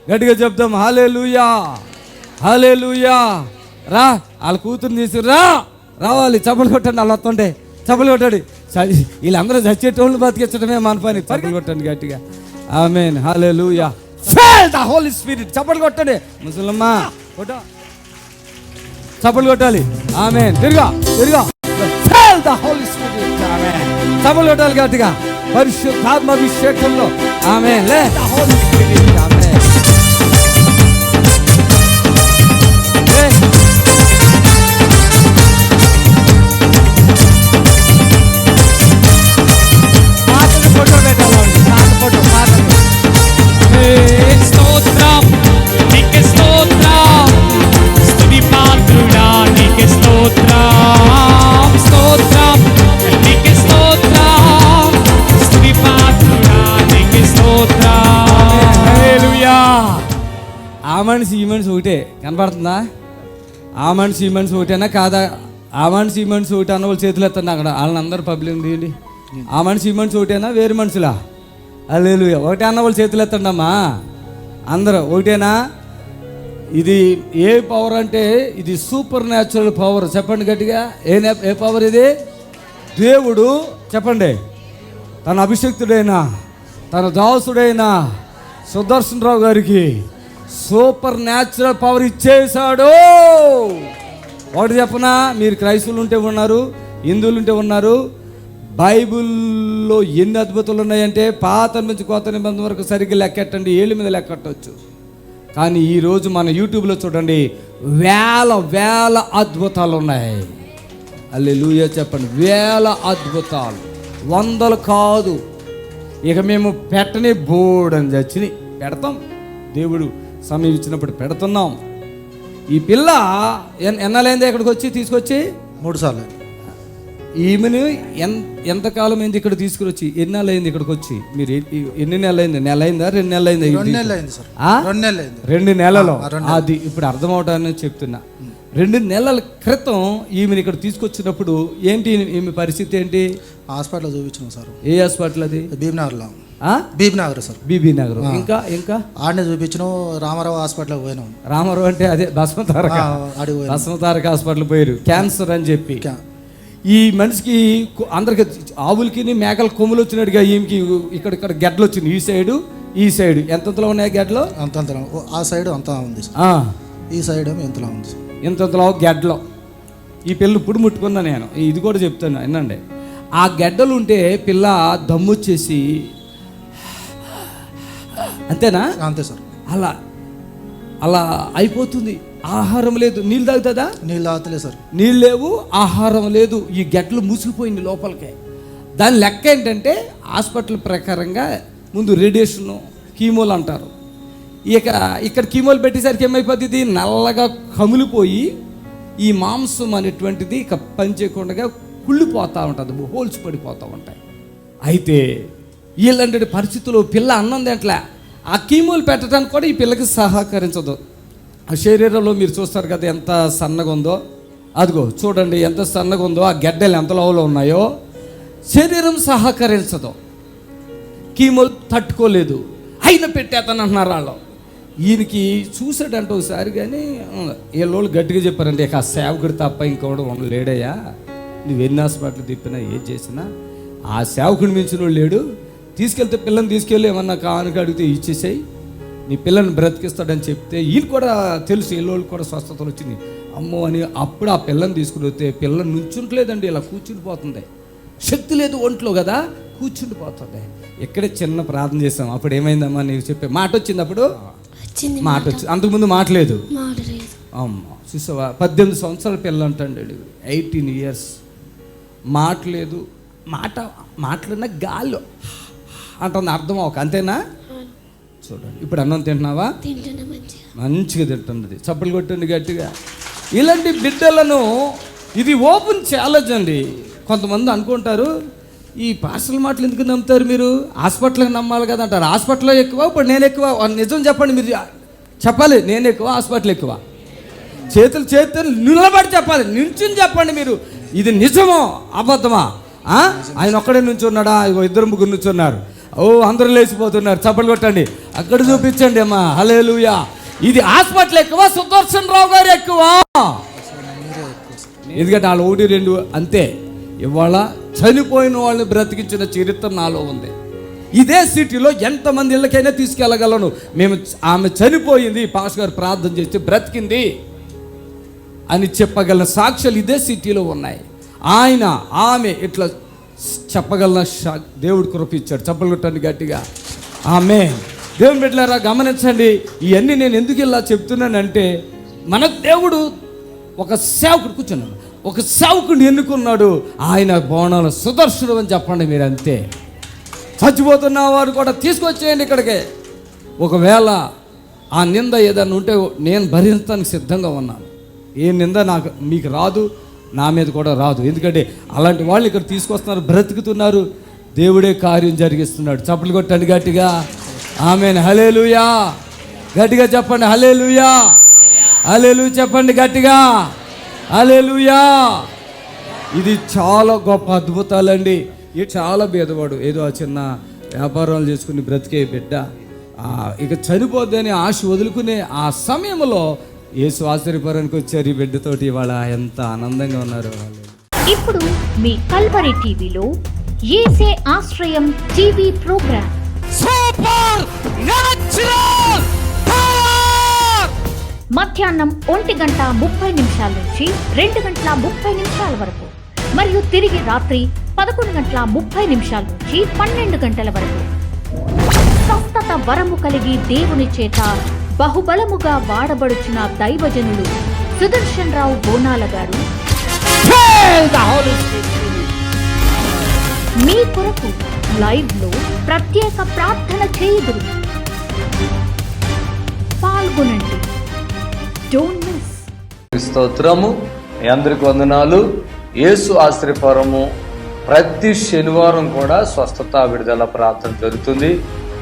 గట్టిగా చెప్తాం హల్లెలూయా, హల్లెలూయా. రా, వాళ్ళ కూతురు తీసుకురా, రావాలి. చప్పలు కొట్టండి, వాళ్ళు వస్తుంటే చప్పలు కొట్టండి. వీళ్ళందరూ చచ్చేటోళ్ళు బతికించడమే మన పని. చప్పలు కొట్టండి గట్టిగా. Amen, hallelujah. Feel the Holy Spirit. చప్పలు కొట్టండి ముసలమ్మా, కొట్ట చప్పలు కొట్టాలి. ఆమేన్. తిరుగా తిరుగా. Feel the Holy Spirit. Amen. చప్పలు కొట్టాలి గట్టిగా పరిశుద్ధాత్మ అభిషేకంలో. Amen. Let the Holy Spirit. Amen. Photo పెట్టాలండి, ఫోటో స్తోత్రం నీకే స్తోత్రం, స్తుతి పాత్రుడా నీకే స్తోత్రం, స్తోత్రం నీకే స్తోత్రం, స్తుతి పాత్రుడా నీకే స్తోత్రం. హల్లెలూయా. ఆ మనిషి ఈ మనిషి ఒకటే కనపడుతుందా? ఆ మనిషి ఈ మనిషి ఒకటేనా కాదా? ఆ మనిషి ఈ మనిషి ఒకటి అన్న వాళ్ళు చేతులు ఎత్తండి అక్కడ. వాళ్ళని అందరూ పబ్లిక్ తీయండి. ఆ మనిషి ఈ మనిషి ఒకటేనా వేరే మనుషులా? హల్లెలూయా. ఒకటే అన్న వాళ్ళు చేతులు ఎత్తండి అమ్మా. అందరూ ఒకటేనా? ఇది ఏ పవర్ అంటే ఇది సూపర్ న్యాచురల్ పవర్. చెప్పండి గట్టిగా. ఏ పవర్ ఇది? దేవుడు చెప్పండి తన అభిషక్తుడైన తన దాసుడైన సుదర్శన్ రావు గారికి సూపర్ న్యాచురల్ పవర్ ఇచ్చేశాడు. ఒకటి చెప్పనా, మీరు క్రైస్తవులు ఉంటే ఉన్నారు, హిందువులు ఉంటే ఉన్నారు. బైబిల్లో ఎన్ని అద్భుతాలు ఉన్నాయంటే పాత నుంచి కొత్త నిబంధన వరకు సరిగ్గా లెక్కెట్టండి, ఏళ్ళ మీద లెక్కట్టవచ్చు. కానీ ఈరోజు మన యూట్యూబ్లో చూడండి, వేల వేల అద్భుతాలు ఉన్నాయి. హల్లెలూయా చెప్పండి. వేల అద్భుతాలు, వందలు కాదు. ఇక మేము పెట్టని బోర్డని చచ్చిని పెడతాం. దేవుడు సమయం ఇచ్చినప్పుడు పెడుతున్నాం. ఈ పిల్ల ఎన్నాలైంది ఇక్కడికి వచ్చి తీసుకొచ్చి? 3 సార్లు. ఈమెను ఎంతకాలం అయింది ఇక్కడ తీసుకురొచ్చి? ఎన్ని నెలలు అయింది ఇక్కడికి వచ్చి? మీరు ఎన్ని నెలలు అయింది? నెల అయిందా 2 నెలలు అయిందా? 2 నెలలు అయింది సార్. 2 నెలలు అయింది. 2 నెలలు. అది ఇప్పుడు అర్థమవటాన్ని చెప్తున్నా. 2 నెలల క్రితం ఈమెను ఇక్కడ తీసుకొచ్చినప్పుడు ఏంటి ఈమె పరిస్థితి ఏంటి? హాస్పిటల్ చూపించాం సార్. ఏ హాస్పిటల్ అది? బీబీనగర్లో. బీబీనగర్ సార్. బీబీనగర్. ఇంకా ఆడనే చూపించినాం. రామారావు హాస్పిటల్కి పోయినాం. రామారావు అంటే అదే భస్మతారక హాస్పిటల్ పోయారు, క్యాన్సర్ అని చెప్పి. ఈ మనిషికి అందరికి ఆవులకి మేకల కొమ్ములు వచ్చినట్టుగా ఈమెకి ఇక్కడ గెడ్డలు వచ్చింది. ఈ సైడు ఎంతలో ఉన్నాయి గెడ్డలు? అంతంతలో. ఆ సైడ్ అంతా ఉంది, ఈ సైడ్ ఎంతలో ఉంది, ఇంతలో గెడ్డలో. ఈ పిల్ల ఇప్పుడు ముట్టుకున్నా నేను. ఇది కూడా చెప్తాను వినండి. ఆ గెడ్డలు ఉంటే పిల్ల దమ్ము వచ్చేసి అంతేనా? అంతే సార్. అలా అయిపోతుంది. ఆహారం లేదు. నీళ్ళు తాగుతుందా? నీళ్ళు తాగుతలేదు సార్. నీళ్ళు లేవు, ఆహారం లేదు. ఈ గెడ్డలు మూసిపోయింది లోపలికి. దాని లెక్క ఏంటంటే హాస్పిటల్ ప్రకారంగా ముందు రేడియేషను, కీమోలు అంటారు. ఇక్కడ కీమోలు పెట్టేసరికి ఏమైపోతుంది? నల్లగా కమిలిపోయి ఈ మాంసం అనేటువంటిది ఇక పనిచేయకుండా కుళ్ళిపోతూ ఉంటుంది, హోల్స్ పడిపోతూ ఉంటాయి. అయితే వీళ్ళంటి పరిస్థితుల్లో పిల్ల అన్నం తింటలే. ఆ కీమోలు పెట్టడానికి కూడా ఈ పిల్లకి సహకరించదు. ఆ శరీరంలో మీరు చూస్తారు కదా ఎంత సన్నగా ఉందో. అదిగో చూడండి ఎంత సన్నగా ఉందో. ఆ గెడ్డలు ఎంత లోపల ఉన్నాయో. శరీరం సహకరించదు, కీమోలు తట్టుకోలేదు. అయినా పెట్టేతను అంటున్నారు వాళ్ళు. ఈయనకి చూసాడంటే ఒకసారి. కానీ వీళ్ళు గట్టిగా చెప్పారండి, ఇక ఆ సేవకుడు తప్ప ఇంకోడు లేడయ్యా, నువ్వు ఎన్ని హాస్పిటల్ తిప్పినా ఏం చేసినా ఆ సేవకుడిని మించిన వాడు లేడు. తీసుకెళ్తే పిల్లని తీసుకెళ్ళి ఏమన్నా కానుక అడిగితే ఇచ్చేసాయి, నీ పిల్లని బ్రతికిస్తాడని చెప్తే ఈయన కూడా తెలుసు, వీళ్ళోళ్ళు కూడా స్వస్థతలు వచ్చింది. అమ్మో అని అప్పుడు ఆ పిల్లని తీసుకుని వస్తే పిల్ల నుంచుంటలేదండి, ఇలా కూర్చుండిపోతుంది. శక్తి లేదు ఒంట్లో కదా, కూర్చుండిపోతుంది. ఇక్కడే చిన్న ప్రార్థన చేసాం. అప్పుడు ఏమైందమ్మా నీకు చెప్పే మాట వచ్చింది? అప్పుడు మాట వచ్చింది. అంతకుముందు మాట్లేదు. అమ్మ చూసావా, 18 సంవత్సరాల పిల్ల అంటాడు, 18 years. మాట్లేదు. మాట్లాడిన గాల్లో అంటుంది, అర్థం అవ్వక. అంతేనా? చూడండి ఇప్పుడు అన్నం తింటున్నావా? మంచిగా తింటుంది. చప్పలు కొట్టండి గట్టిగా. ఇలాంటి బిడ్డలను ఇది ఓపెన్ ఛాలెంజ్ అండి. కొంతమంది అనుకుంటారు ఈ పార్సల్ మాటలు ఎందుకు నమ్ముతారు మీరు? హాస్పిటల్కి నమ్మాలి కదా అంటారు. హాస్పిటల్లో ఎక్కువ, ఇప్పుడు నేను ఎక్కువ. నిజం చెప్పండి, మీరు చెప్పాలి. నేను ఎక్కువ, హాస్పిటల్ ఎక్కువ? చేతులు నిలబడి చెప్పాలి, నించుని చెప్పండి మీరు. ఇది నిజమో అబద్ధమా? ఆయన ఒక్కడే నుంచి ఉన్నాడా? 2 ముగ్గురు నుంచి ఉన్నారు. అందరూ లేచిపోతున్నారు, చప్పట్లు కొట్టండి. అక్కడ చూపించండి అమ్మా. హల్లెలూయా. ఇది హాస్పిటల్ ఎక్కువ, సుదర్శన్ రావు గారు ఎక్కువ. ఎందుకంటే వాళ్ళు 1, 2 అంతే. ఇవాళ చనిపోయిన వాళ్ళని బ్రతికించిన చరిత్ర నాలో ఉంది. ఇదే సిటీలో ఎంతమంది ఇళ్ళకైనా తీసుకెళ్ళగలను. ఆమె చనిపోయింది, పాస్ గారు ప్రార్థన చేస్తే బ్రతికింది అని చెప్పగల సాక్ష్యాలు ఇదే సిటీలో ఉన్నాయి. ఆమె ఇట్లా చెప్పగల దేవుడు కృపించాడు. చప్పలు కొట్టండి గట్టిగా. ఆమేన్. దేవుని బిడ్డలారా గమనించండి. ఇవన్నీ నేను ఎందుకు ఇలా చెప్తున్నానంటే, మన దేవుడు ఒక సేవకుడు కూర్చున్నాడు, ఒక సేవకుడిని ఎన్నుకున్నాడు. ఆయన బోనాలు సుదర్శనం అని చెప్పండి మీరు, అంతే. చచ్చిపోతున్న వారు కూడా తీసుకొచ్చేయండి ఇక్కడికే. ఒకవేళ ఆ నింద ఏదైనా ఉంటే నేను భరించడానికి సిద్ధంగా ఉన్నాను. ఏ నింద మీకు రాదు, నా మీద కూడా రాదు. ఎందుకంటే అలాంటి వాళ్ళు ఇక్కడ తీసుకొస్తున్నారు, బ్రతుకుతున్నారు. దేవుడే కార్యం జరిగిస్తున్నాడు. చప్పట్లు కొట్టండి గట్టిగా. ఆమేన్. హల్లెలూయా. గట్టిగా చెప్పండి హల్లెలూయా. హల్లెలూయా చెప్పండి గట్టిగా. హల్లెలూయా. ఇది చాలా గొప్ప అద్భుతాలండి. ఇది చాలా భేదవాడు, ఏదో ఆ చిన్న వ్యాపారాలు చేసుకుని బ్రతికే బిడ్డ ఇక చనిపోద్దని ఆశ వదులుకునే ఆ సమయంలో యేసు ఆశ్చర్యపరానికి వచ్చారు ఈ బిడ్డతోటి. ఇవాళ ఎంత ఆనందంగా ఉన్నారు. ఇప్పుడు మీ కల్వరి టీవీలో యేసే ఆశ్రయం TV programme supernatural power మధ్యాహ్నం 1:30 నుంచి 2:30 వరకు, మరియు తిరిగి రాత్రి 11:30 నుంచి 12 గంటల వరకు. స్వస్థత వరము కలిగి దేవుని చేత బహుబలముగా వాడబడుచున్న దైవజనులు సుదర్శన్ రావు బోనాల గారు మీ కొరకు లైవ్ లో ప్రత్యేక ప్రార్థన చేయుదురు. పాల్గొనండి. Don't miss. స్తోత్రము. మీ అందరికి వందనాలు. యేసు ఆశ్రయపురము ప్రతి శనివారం కూడా స్వస్థత విడుదల ప్రార్థన జరుగుతుంది.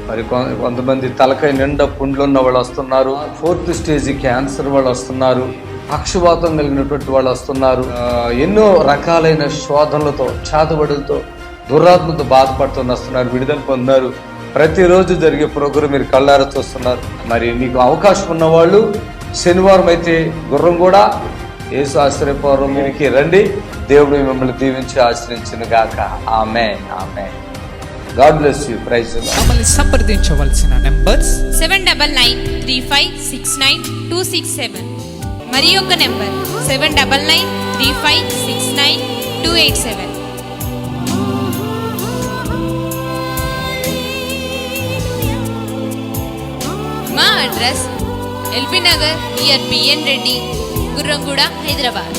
మరి కొంతమంది తలకాయ నిండా పుండ్లు ఉన్న వాళ్ళు వస్తున్నారు, 4th స్టేజ్ క్యాన్సర్ వాళ్ళు వస్తున్నారు, పక్షవాతం కలిగినటువంటి వాళ్ళు వస్తున్నారు, ఎన్నో రకాలైన శోధనలతో, చేతబడులతో, దురాత్మతో బాధపడుతూ వస్తున్నారు, విడుదల పొందారు. ప్రతిరోజు జరిగే ప్రోగ్రాం మీరు కళ్ళారా చూస్తున్నారు. మరి మీకు అవకాశం ఉన్నవాళ్ళు శనివారం అయితే గుర్రం కూడా యేసు ఆశ్రయపురంకి రండి. దేవుడు మిమ్మల్ని దీవించి ఆశ్రయించును గాక. Amen. Amen. God bless you. Praise the Lord. మమ్మల్ని సంప్రదించవలసిన నంబర్స్ 7993569267 మరి ఒక నెంబర్ 7993569287. మా address LB Nagar near BN Reddy, Gurramguda, Hyderabad.